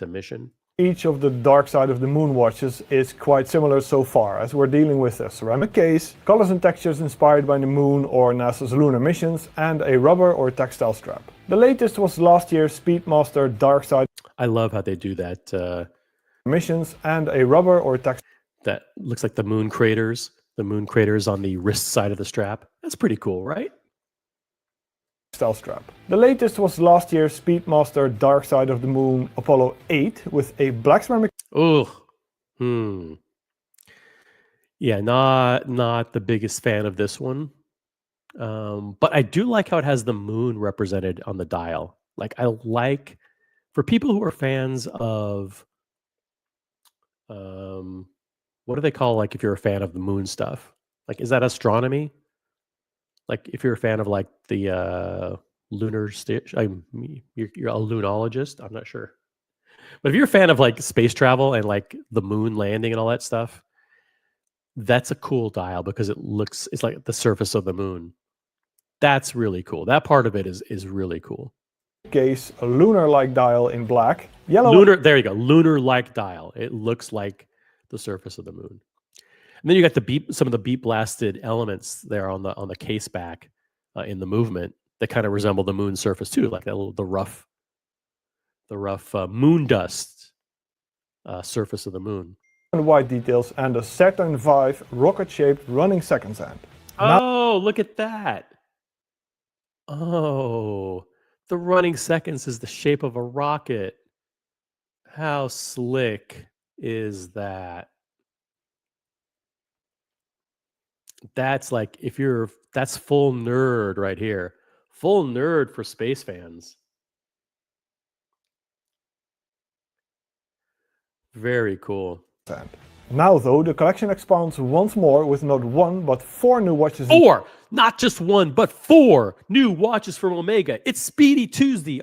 mission? Each of the dark side of the moon watches is quite similar so far, as we're dealing with a ceramic case, colors and textures inspired by the moon or NASA's lunar missions, and a rubber or textile strap. The latest was last year's Speedmaster dark side. I love how they do that. Missions and a rubber or textile. That looks like the moon craters on the wrist side of the strap. That's pretty cool, right? Strap. The latest was last year's Speedmaster Dark Side of the Moon Apollo 8 with a black ceramic. Oh, yeah, not the biggest fan of this one, but I do like how it has the moon represented on the dial. Like for people who are fans of, what do they call, like, if you're a fan of the moon stuff? Like, is that astronomy? Like, if you're a fan of, like, the lunar station, you're a lunologist. I'm not sure, but if you're a fan of, like, space travel and, like, the moon landing and all that stuff, that's a cool dial because it's like the surface of the moon. That's really cool. That part of it is really cool. Case, a lunar-like dial in black, yellow. Lunar. There you go. Lunar-like dial. It looks like the surface of the moon. And then you got some of the beep blasted elements there on the case back in the movement that kind of resemble the moon surface too, like the rough moon dust surface of the moon. And white details and a Saturn V rocket-shaped running seconds hand. Oh, look at that! Oh, the running seconds is the shape of a rocket. How slick is that? That's like, that's full nerd right here. Full nerd for space fans. Very cool. Now though, the collection expands once more with not one, but 4 new watches. 4! Not just 1, but 4 new watches from Omega. It's Speedy Tuesday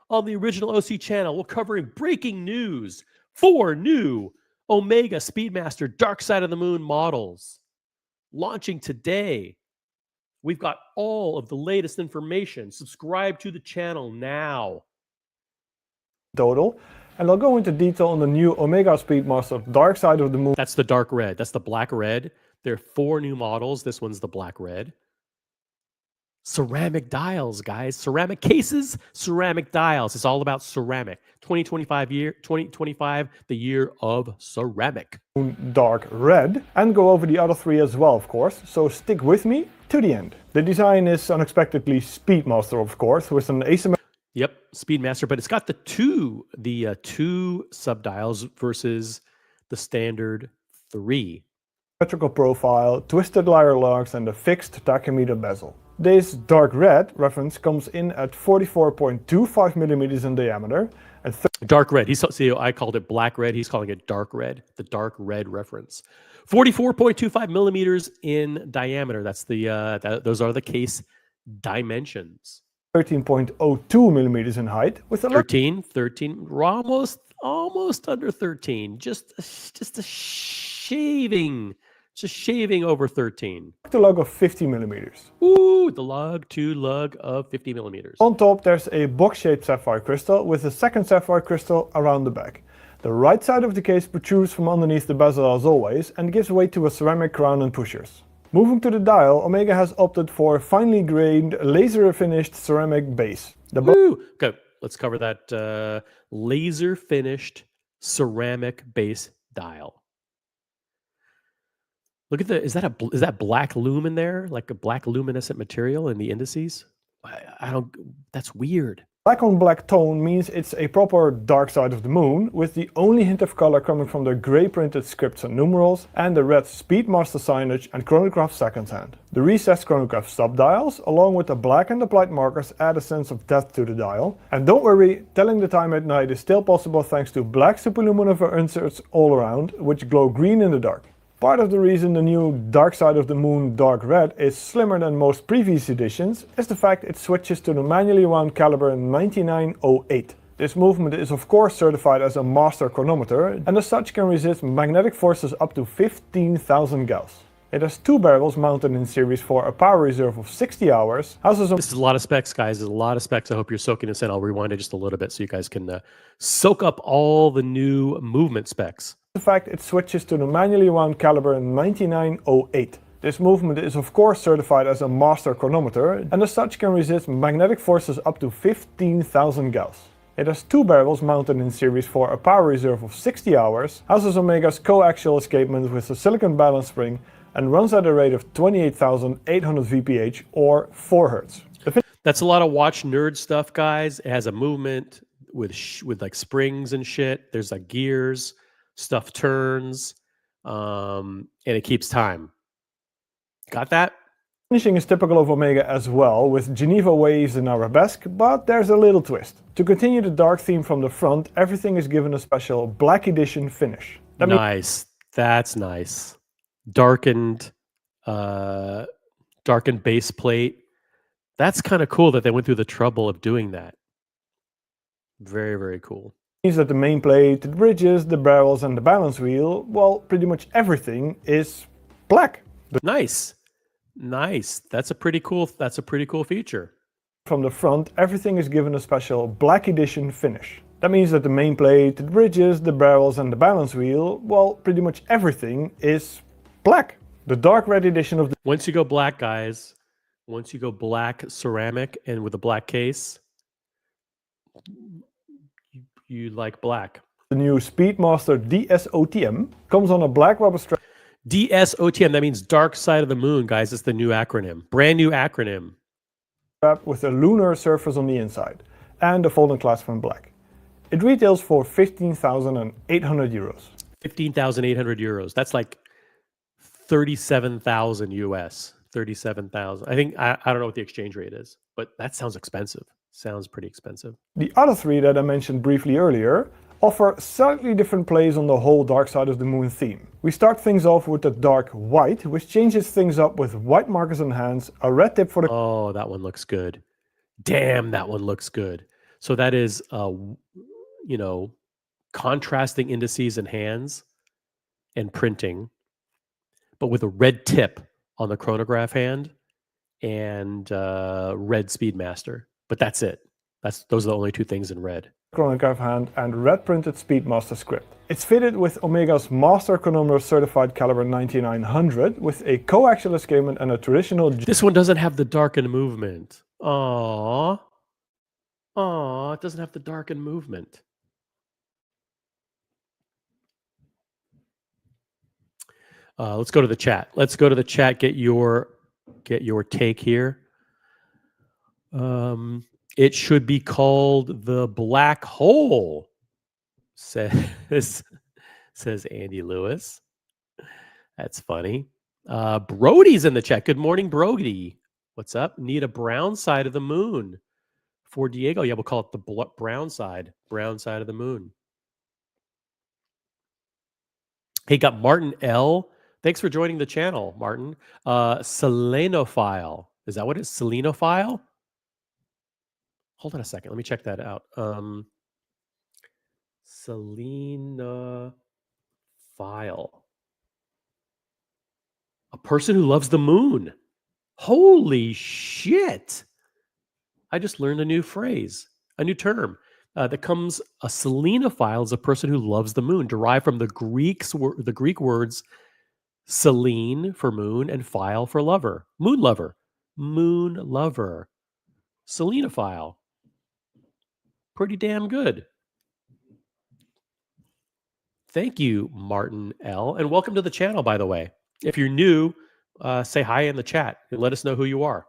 on the original OC channel. We're covering breaking news. 4 new Omega Speedmaster Dark Side of the Moon models launching today. We've got all of the latest information. Subscribe to the channel now. Total. And I'll go into detail on the new Omega Speedmaster Dark Side of the Moon. That's the dark red. That's the black red. There are 4 new models. This one's the black red. Ceramic dials, guys. Ceramic cases, ceramic dials. It's all about ceramic. 2025, the year of ceramic. Dark red, and go over the other 3 as well, of course. So stick with me to the end. The design is unexpectedly Speedmaster, of course, with an asymmetrical. Yep, Speedmaster, but it's got the two subdials versus the standard 3. Symmetrical profile, twisted lyre lugs, and a fixed tachymeter bezel. This dark red reference comes in at 44.25 millimeters in diameter. And dark red. See, I called it black red. He's calling it dark red. The dark red reference. 44.25 millimeters in diameter. That's those are the case dimensions. 13.02 millimeters in height with a 13. We're almost under 13. Just a shaving over 13. To lug of 50 millimeters. Ooh, the lug to lug of 50 millimeters. On top, there's a box-shaped sapphire crystal with a second sapphire crystal around the back. The right side of the case protrudes from underneath the bezel as always and gives way to a ceramic crown and pushers. Moving to the dial, Omega has opted for a finely grained, laser-finished ceramic base. Okay, let's cover that laser-finished ceramic base dial. Look at is that black lumen there, like a black luminescent material in the indices? I don't. That's weird. Black on black tone means it's a proper dark side of the moon, with the only hint of color coming from the grey printed scripts and numerals, and the red Speedmaster signage and chronograph seconds hand. The recessed chronograph sub-dials, along with the black and applied markers, add a sense of depth to the dial. And don't worry, telling the time at night is still possible thanks to black superluminous inserts all around, which glow green in the dark. Part of the reason the new Dark Side of the Moon Dark Red is slimmer than most previous editions is the fact it switches to the manually wound caliber 9908. This movement is of course certified as a master chronometer and as such can resist magnetic forces up to 15,000 Gauss. It has two barrels mounted in series for a power reserve of 60 hours. This is a lot of specs, guys. There's a lot of specs. I hope you're soaking this in. I'll rewind it just a little bit so you guys can soak up all the new movement specs. In fact, it switches to the manually wound caliber 9908. This movement is of course certified as a master chronometer and as such can resist magnetic forces up to 15,000 Gauss. It has two barrels mounted in series for a power reserve of 60 hours, houses Omega's coaxial escapement with a silicon balance spring, and runs at a rate of 28,800 VPH or 4 Hz. That's a lot of watch nerd stuff, guys. It has a movement with like springs and shit. There's like gears, stuff turns, and it keeps time. Got that? Finishing is typical of Omega as well, with Geneva waves and arabesque, but there's a little twist. To continue the dark theme from the front, everything is given a special black edition finish. Nice. That's nice. Darkened base plate. That's kind of cool that they went through the trouble of doing that. Very, very cool. Means that the main plate, the bridges, the barrels and the balance wheel, well, pretty much everything is black. Nice. That's a pretty cool feature. From the front, everything is given a special black edition finish. That means that the main plate, the bridges, the barrels and the balance wheel, well, pretty much everything is black. The dark red edition of the... Once you go black, guys, once you go black ceramic and with a black case, you like black. The new Speedmaster DSOTM comes on a black rubber strap. DSOTM, that means Dark Side of the Moon, guys. It's the new acronym. Brand new acronym. With a lunar surface on the inside and a folding clasp in black. It retails for 15,800 euros. 15,800 euros. That's like 37,000 US. 37,000. I think, I don't know what the exchange rate is, but that sounds expensive. Sounds pretty expensive. The other three that I mentioned briefly earlier offer slightly different plays on the whole Dark Side of the Moon theme. We start things off with the dark white, which changes things up with white markers and hands, a red tip for the... Oh, that one looks good. Damn, that one looks good. So that is, contrasting indices and hands and printing, but with a red tip on the chronograph hand and red Speedmaster. But that's it. Those are the only two things in red. Chronograph hand and red printed Speedmaster script. It's fitted with Omega's Master Chronometer certified caliber 9900 with a coaxial escapement and a traditional... This one doesn't have the darkened movement. Aww. Aww, it doesn't have the darkened movement. Let's go to the chat. Let's go to the chat. Get your take here. It should be called the black hole, says Andy Lewis. That's funny. Brody's in the chat. Good morning, Brody. What's up? Need a brown side of the moon for Diego. Yeah, we'll call it the brown side of the moon. Hey, got Martin L. Thanks for joining the channel, Martin. Selenophile. Is that what it is? Selenophile? Hold on a second. Let me check that out. Selenophile. A person who loves the moon. Holy shit. I just learned a new phrase, a new term. That comes, a selenophile is a person who loves the moon, derived from the Greek words selene for moon and phile for lover. Moon lover. Moon lover. Selenophile. Pretty damn good. Thank you, Martin L. And welcome to the channel, by the way. If you're new, say hi in the chat and let us know who you are.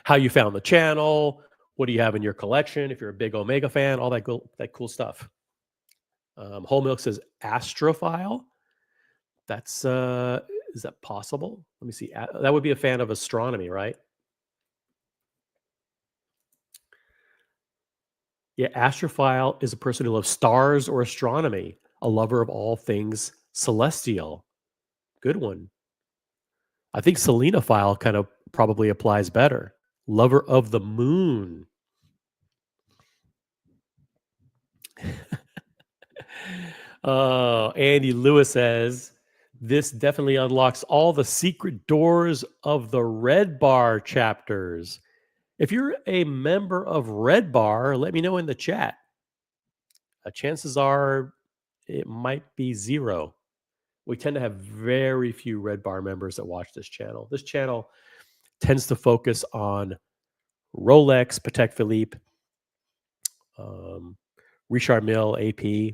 how you found the channel, what do you have in your collection, if you're a big Omega fan, all that cool stuff. Whole Milk says astrophile. That's is that possible? Let me see. That would be a fan of astronomy, right? Yeah, astrophile is a person who loves stars or astronomy, a lover of all things celestial. Good one. I think selenophile kind of probably applies better. Lover of the moon. Andy Lewis says, this definitely unlocks all the secret doors of the Red Bar chapters. If you're a member of Red Bar, let me know in the chat. Chances are it might be 0. We tend to have very few Red Bar members that watch this channel. This channel tends to focus on Rolex, Patek Philippe, Richard Mille, AP,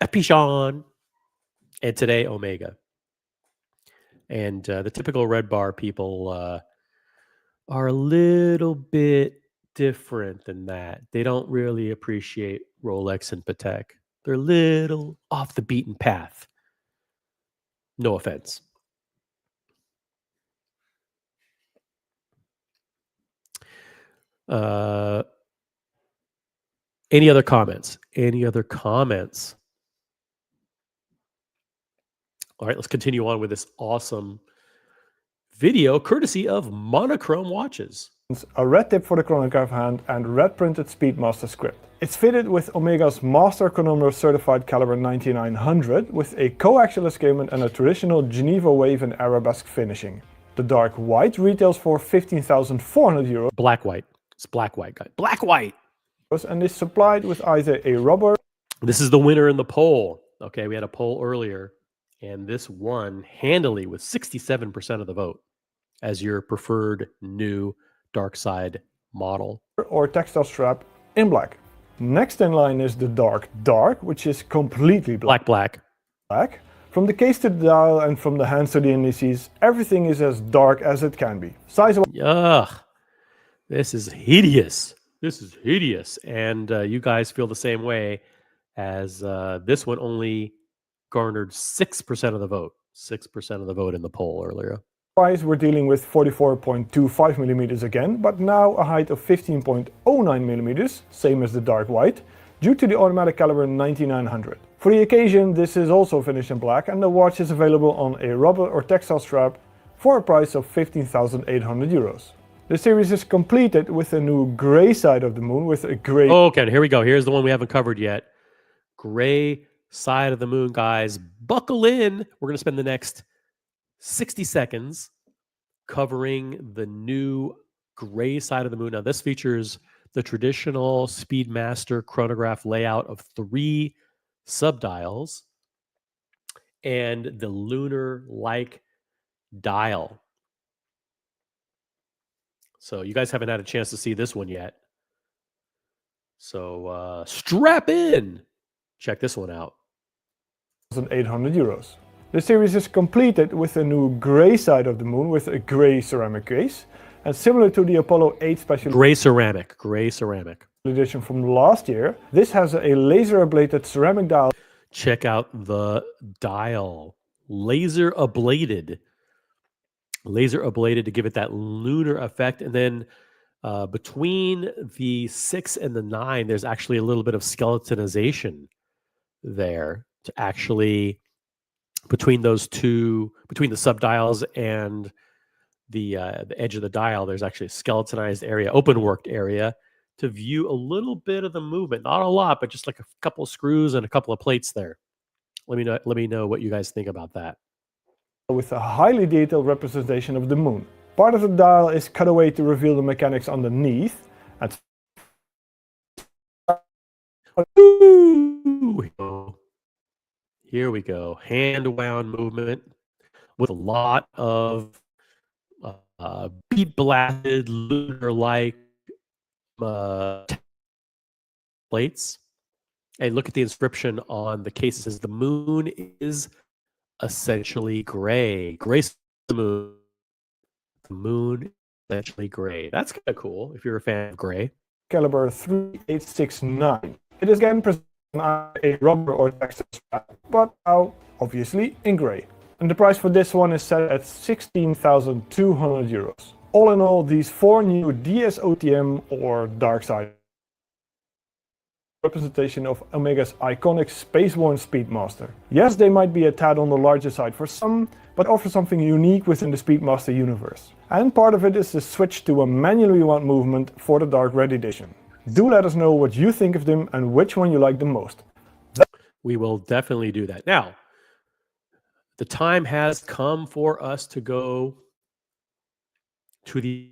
Epichan, and today Omega. And the typical Red Bar people are a little bit different than that. They don't really appreciate Rolex and Patek. They're a little off the beaten path. No offense. Any other comments? Any other comments? All right, let's continue on with this awesome video courtesy of Monochrome Watches. A red tip for the chronograph hand and red printed Speedmaster script. It's fitted with Omega's Master Chronometer certified caliber 9900 with a coaxial escapement and a traditional Geneva wave and arabesque finishing. The dark white retails for €15,400. Black white. It's black white, guys. Black white. And is supplied with either a rubber. This is the winner in the poll. Okay, we had a poll earlier, and this won handily with 67% of the vote as your preferred new dark side model. Or textile strap in black. Next in line is the dark, which is completely black. From the case to the dial and from the hands to the indices, everything is as dark as it can be. Size. Ugh, this is hideous. This is hideous. And you guys feel the same way, as this one only garnered 6% of the vote. 6% of the vote in the poll earlier. Size, we're dealing with 44.25 millimeters again, but now a height of 15.09 millimeters, same as the dark white, due to the automatic caliber 9900. For the occasion, this is also finished in black, and the watch is available on a rubber or textile strap for a price of €15,800. The series is completed with a new gray side of the moon with a gray... Okay, here we go. Here's the one we haven't covered yet. Gray side of the moon, guys. Buckle in. We're going to spend the next 60 seconds covering the new gray side of the moon. Now, this features the traditional Speedmaster chronograph layout of 3 subdials and the lunar-like dial. So you guys haven't had a chance to see this one yet. So strap in. Check this one out. €800. The series is completed with a new gray side of the moon with a gray ceramic case. And similar to the Apollo 8 special gray ceramic edition from last year, this has a laser ablated ceramic dial. Check out the dial. Laser ablated to give it that lunar effect. And then between the 6 and the 9, there's actually a little bit of skeletonization there to actually, between those two, between the subdials and the edge of the dial, there's actually a skeletonized area, open worked area to view a little bit of the movement. Not a lot, but just like a couple of screws and a couple of plates there. Let me know what you guys think about that. With a highly detailed representation of the moon. Part of the dial is cut away to reveal the mechanics underneath. And here we go. Hand wound movement with a lot of beat blasted lunar-like plates. And look at the inscription on the case. It says the moon is essentially gray. Gray the moon. The moon Essentially gray. That's kind of cool if you're a fan of gray. Caliber 3869. It is again presented on a rubber or textile strap, but now obviously in gray. And the price for this one is set at 16,200 euros. All in all, these 4 new DSOTM or dark side representation of Omega's iconic space-worn Speedmaster. Yes, they might be a tad on the larger side for some, but offer something unique within the Speedmaster universe. And part of it is the switch to a manually wound movement for the Dark Red Edition. Do let us know what you think of them and which one you like the most. We will definitely do that. Now, the time has come for us to go to the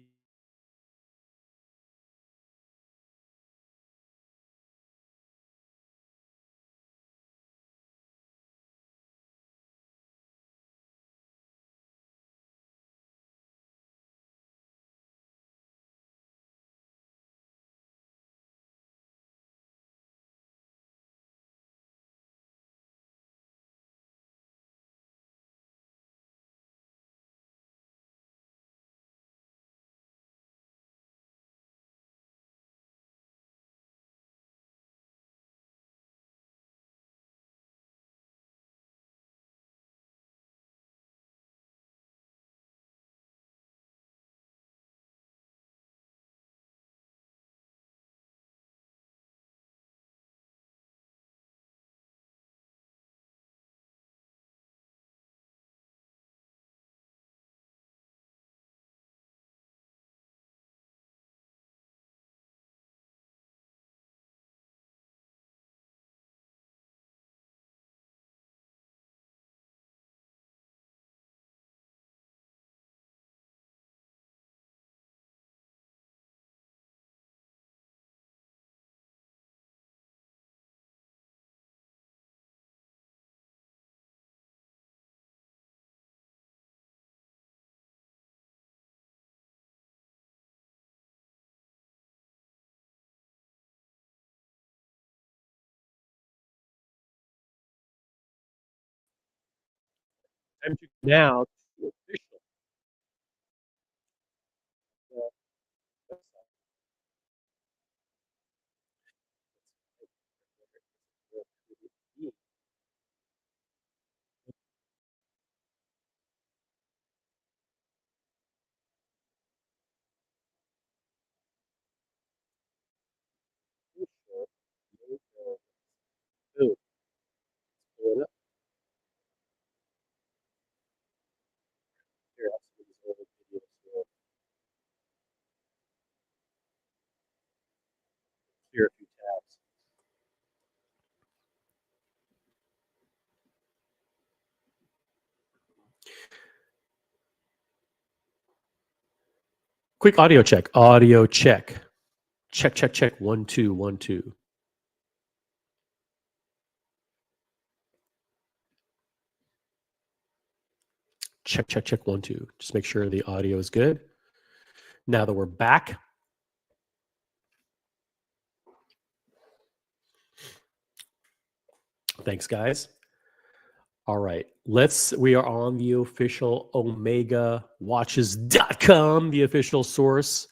time to now to official clear a few tabs. Quick audio check. Audio check. Check, check, check. 1, 2, 1, 2. Check, check, check. 1, 2. Just make sure the audio is good. Now that we're back, thanks, guys. All right. We are on the official OmegaWatches.com, the official source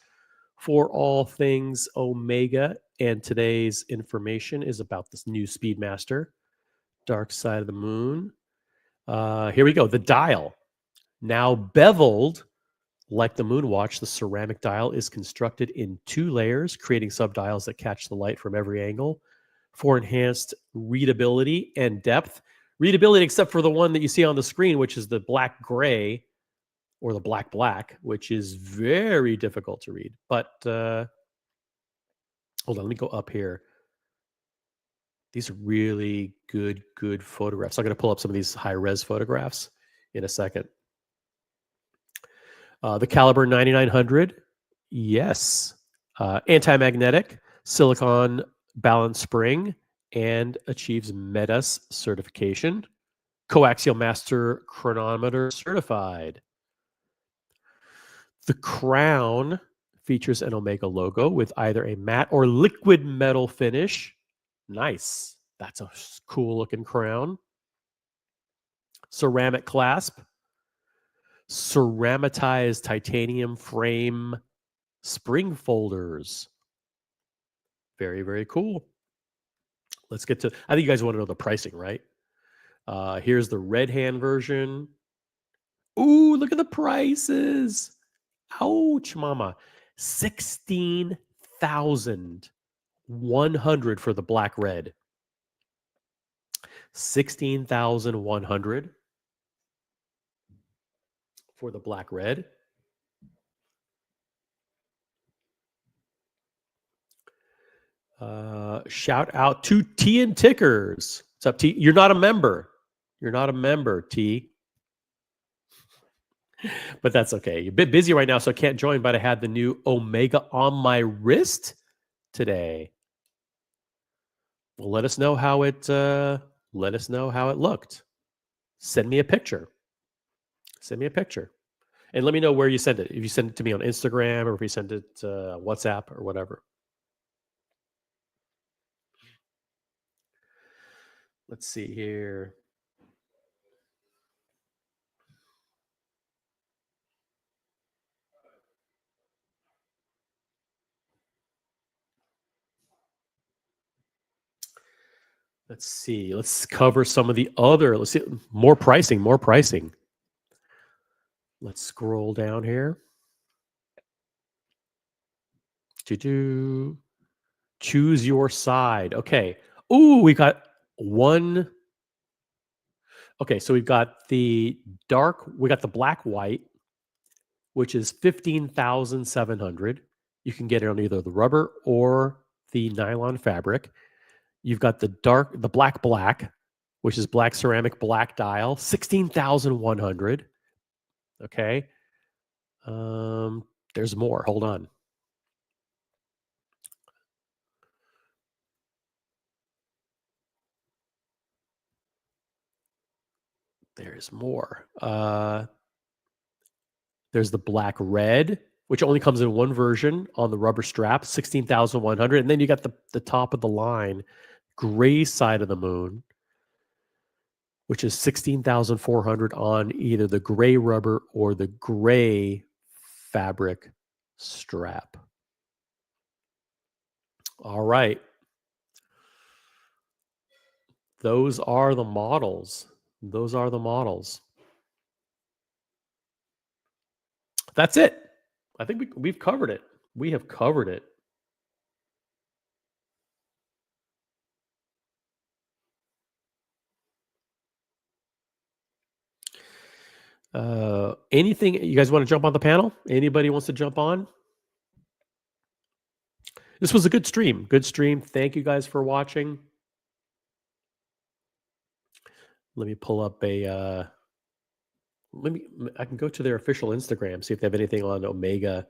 for all things Omega. And today's information is about this new Speedmaster, Dark Side of the Moon. Here we go. The dial. Now beveled like the Moonwatch, the ceramic dial is constructed in 2 layers, creating subdials that catch the light from every angle for enhanced readability and depth. Readability, except for the one that you see on the screen, which is the black gray or the black, which is very difficult to read. But hold on, let me go up here. These are really good photographs. I'm going to pull up some of these high-res photographs in a second. The caliber 9900, yes. Anti-magnetic, silicon balance spring, and achieves MEDAS certification. Coaxial master chronometer certified. The crown features an Omega logo with either a matte or liquid metal finish. Nice. That's a cool looking crown. Ceramic clasp. Ceramitized titanium frame spring folders. Very, very cool. Let's get to, I think you guys want to know the pricing, right? Here's the red hand version. Ooh, look at the prices. Ouch, mama. 16,100 for the black red. 16,100 for the black red. Shout out to T and Tickers. What's up, T? You're not a member. You're not a member, T. But that's okay. You're a bit busy right now, so I can't join, but I had the new Omega on my wrist today. Well, let us know how it looked. Send me a picture. Send me a picture. And let me know where you send it. If you send it to me on Instagram or if you send it WhatsApp or whatever. Let's see here. Let's see. Let's cover some of the other. Let's see. More pricing. Let's scroll down here. Choose your side. Okay. Ooh, we got one. Okay, so we've got the black white, which is 15,700. You can get it on either the rubber or the nylon fabric. You've got the black, which is black ceramic black dial, 16,100. Okay. There's more. Hold on. There's more. There's the black red, which only comes in one version on the rubber strap, 16,100. And then you got the top of the line, gray side of the moon, which is 16,400 on either the gray rubber or the gray fabric strap. All right. Those are the models. That's it. I think we've covered it. We have covered it. Anything you guys want to jump on the panel? Anybody wants to jump on? This was a good stream. Thank you guys for watching. Let me pull up I can go to their official Instagram, see if they have anything on Omega,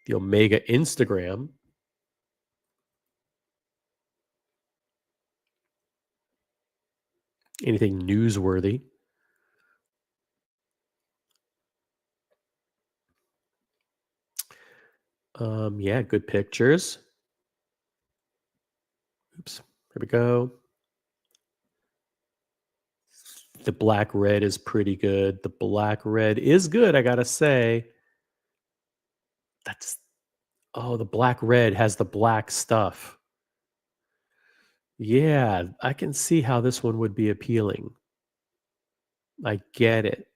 the Omega Instagram. Anything newsworthy. Yeah, good pictures. Oops, here we go. The black red is pretty good. The black red is good, I gotta say. The black red has the black stuff. Yeah, I can see how this one would be appealing. I get it.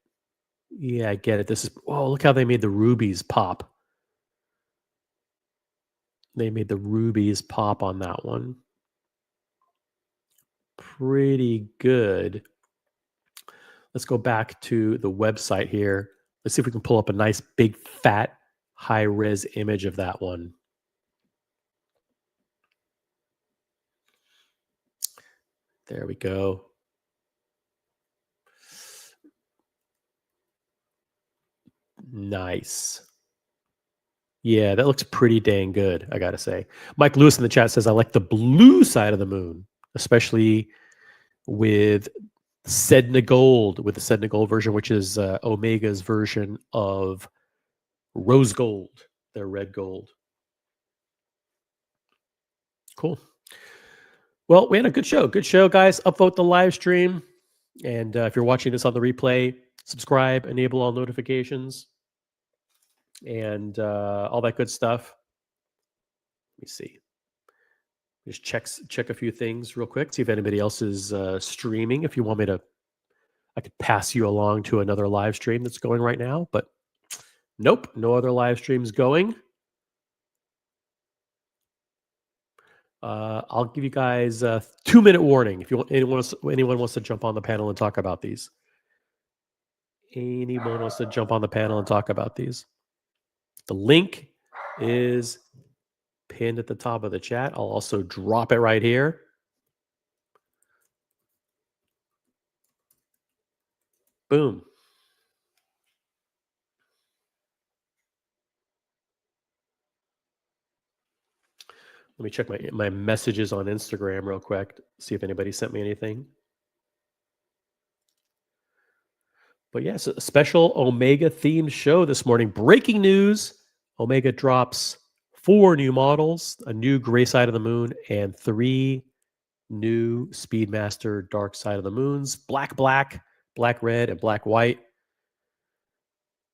Yeah, I get it. Look how they made the rubies pop. They made the rubies pop on that one. Pretty good. Let's go back to the website here. Let's see if we can pull up a nice big fat high res image of that one. There we go. Nice. Yeah, that looks pretty dang good, I gotta say. Mike Lewis in the chat says, I like the blue side of the moon, especially with Sedna Gold, with the Sedna Gold version, which is Omega's version of rose gold, their red gold. Cool. Well, we had a good show. Good show, guys. Upvote the live stream. And if you're watching this on the replay, subscribe, enable all notifications, and all that good stuff. Let me see. Just check a few things real quick. See if anybody else is streaming. If you want me to, I could pass you along to another live stream that's going right now. But nope, no other live streams going. I'll give you guys a 2-minute warning if you want, anyone wants to jump on the panel and talk about these. Anyone wants to jump on the panel and talk about these? The link is pinned at the top of the chat. I'll also drop it right here. Boom. Let me check my messages on Instagram real quick, see if anybody sent me anything. But yes, a special Omega themed show this morning. Breaking news, Omega drops 4 new models, a new Gray Side of the Moon, and 3 new Speedmaster Dark Side of the Moons. Black, black, red, and black, white.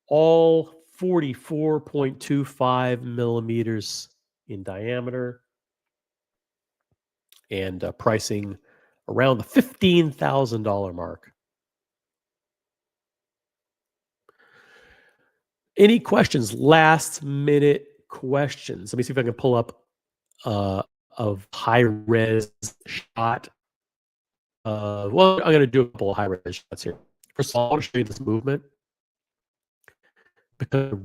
All 44.25 millimeters in diameter. And pricing around the $15,000 mark. Any questions? Last minute questions. Let me see if I can pull up of high res shot. Well, I'm going to do a couple of high res shots here. First of all, I want to show you this movement because I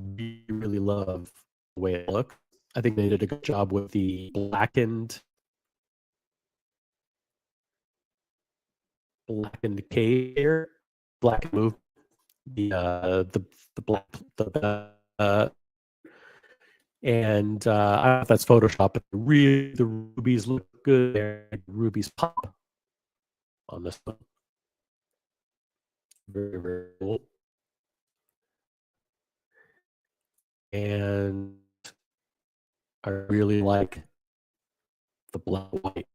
really love the way it looks. I think they did a good job with the blackened cave here, black move, the black and I don't know if that's Photoshop, but really the rubies look good there. Rubies pop on this one. Very, very cool. And I really like the black white.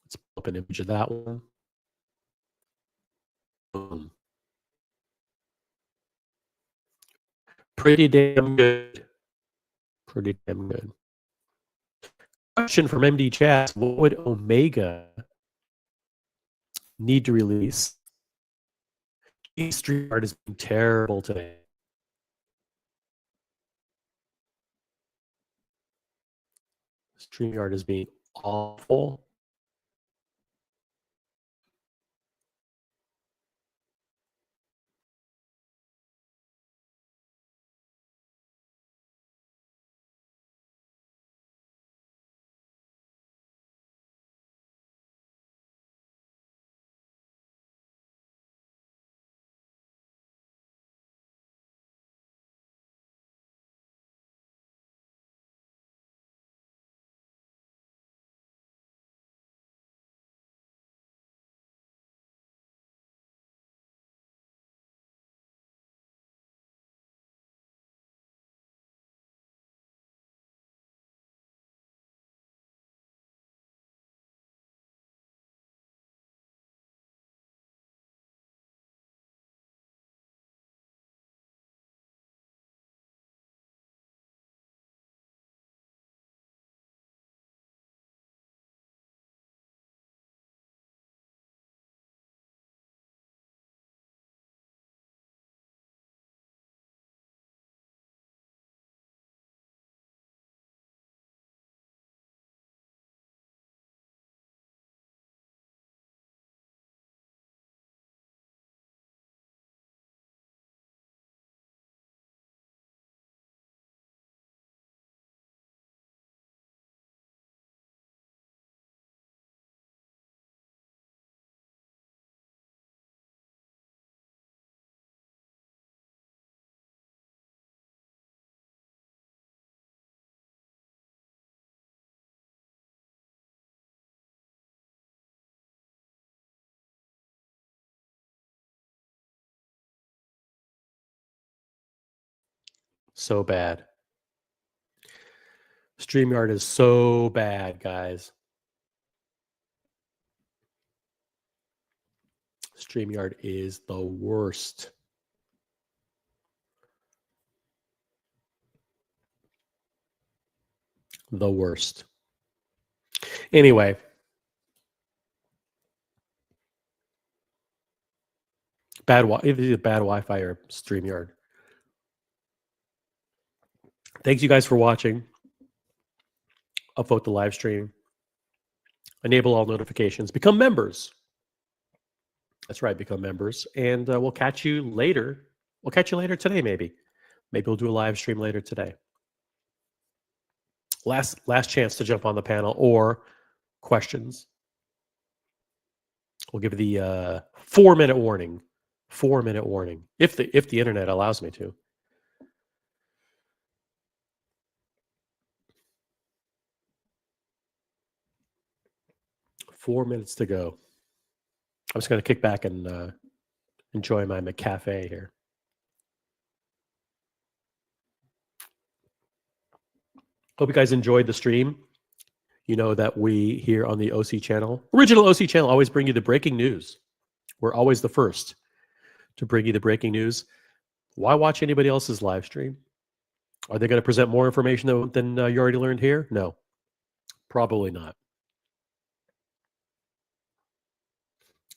Let's pull up an image of that one. Boom. Pretty damn good. Pretty damn good. Question from MD Chat: what would Omega need to release? StreamYard has been terrible today. StreamYard is being awful. So bad. StreamYard is so bad, guys. StreamYard is the worst. The worst. Anyway. Either bad Wi-Fi or StreamYard. Thanks you guys for watching. Upvote the live stream. Enable all notifications. Become members. That's right, become members. And we'll catch you later. We'll catch you later today, maybe. Maybe we'll do a live stream later today. Last chance to jump on the panel or questions. We'll give the 4-minute warning. 4-minute warning. If the internet allows me to. Four minutes to go. I'm just going to kick back and enjoy my McCafe here. Hope you guys enjoyed the stream. You know that we here on the OC channel, original OC channel, always bring you the breaking news. We're always the first to bring you the breaking news. Why watch anybody else's live stream? Are they going to present more information than you already learned here? No, probably not.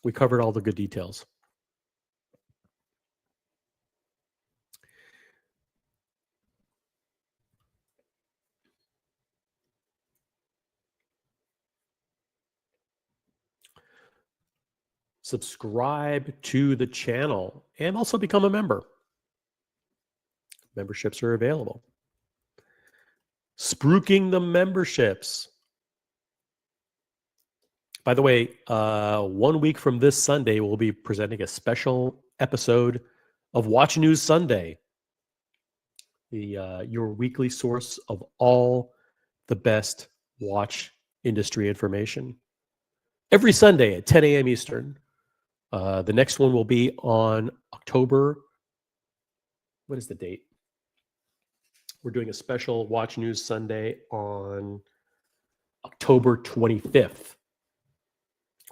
We covered all the good details. Subscribe to the channel and also become a member. Memberships are available. Spruiking the memberships. By the way, 1 week from this Sunday, we'll be presenting a special episode of Watch News Sunday, your weekly source of all the best watch industry information. Every Sunday at 10 a.m. Eastern. The next one will be on October. What is the date? We're doing a special Watch News Sunday on October 25th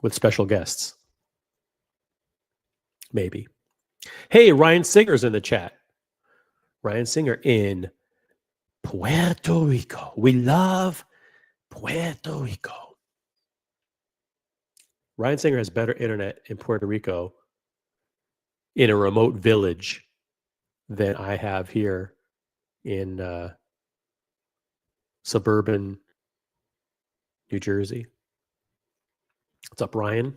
with special guests. Maybe. Hey, Ryan Singer's in the chat. Ryan Singer in Puerto Rico. We love Puerto Rico. Ryan Singer has better internet in Puerto Rico in a remote village than I have here in suburban New Jersey. What's up, Ryan?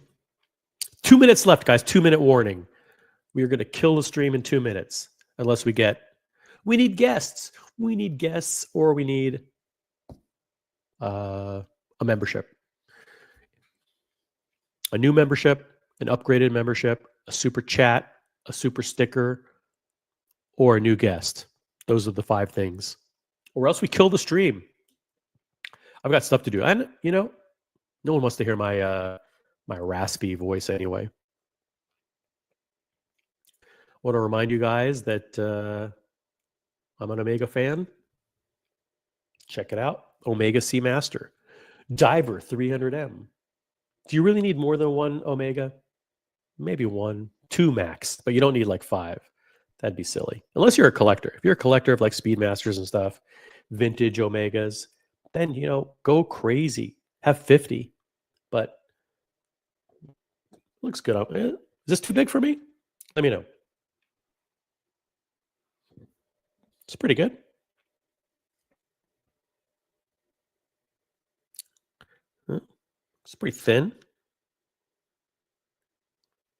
2 minutes left, guys. 2-minute warning. We are going to kill the stream in 2 minutes unless we need guests. We need guests or we need a membership. A new membership, an upgraded membership, a super chat, a super sticker, or a new guest. Those are the 5 things. Or else we kill the stream. I've got stuff to do. And, no one wants to hear my raspy voice anyway. I want to remind you guys that I'm an Omega fan. Check it out. Omega Speedmaster. Diver 300M. Do you really need more than one Omega? Maybe 1, 2 max, but you don't need like 5. That'd be silly. Unless you're a collector. If you're a collector of like Speedmasters and stuff, vintage Omegas, then, go crazy. Have 50. But looks good. Is this too big for me? Let me know. It's pretty good. It's pretty thin.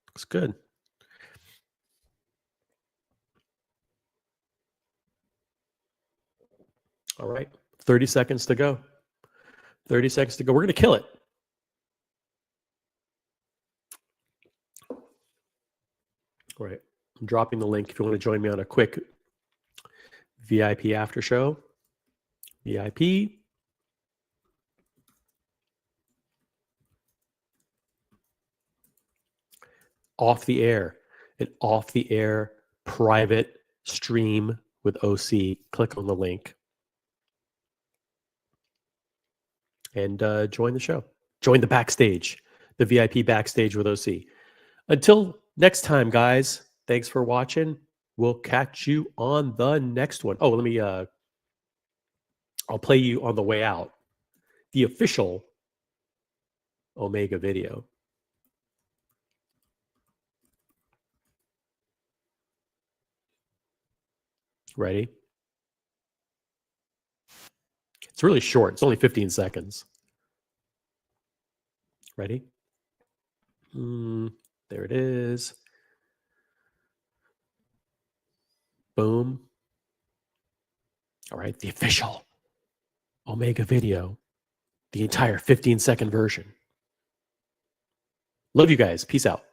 Looks good. All right. 30 seconds to go. 30 seconds to go. We're going to kill it. All right. I'm dropping the link if you want to join me on a quick VIP after show. VIP. Off the air. An off the air private stream with OC. Click on the link. And join the show. Join the backstage. The VIP backstage with OC. Until next time, guys, thanks for watching. We'll catch you on the next one. Oh, let me I'll play you on the way out the official Omega video. Ready? It's really short. It's only 15 seconds. Ready? There it is. Boom. All right, the official Omega video, the entire 15-second version. Love you guys. Peace out.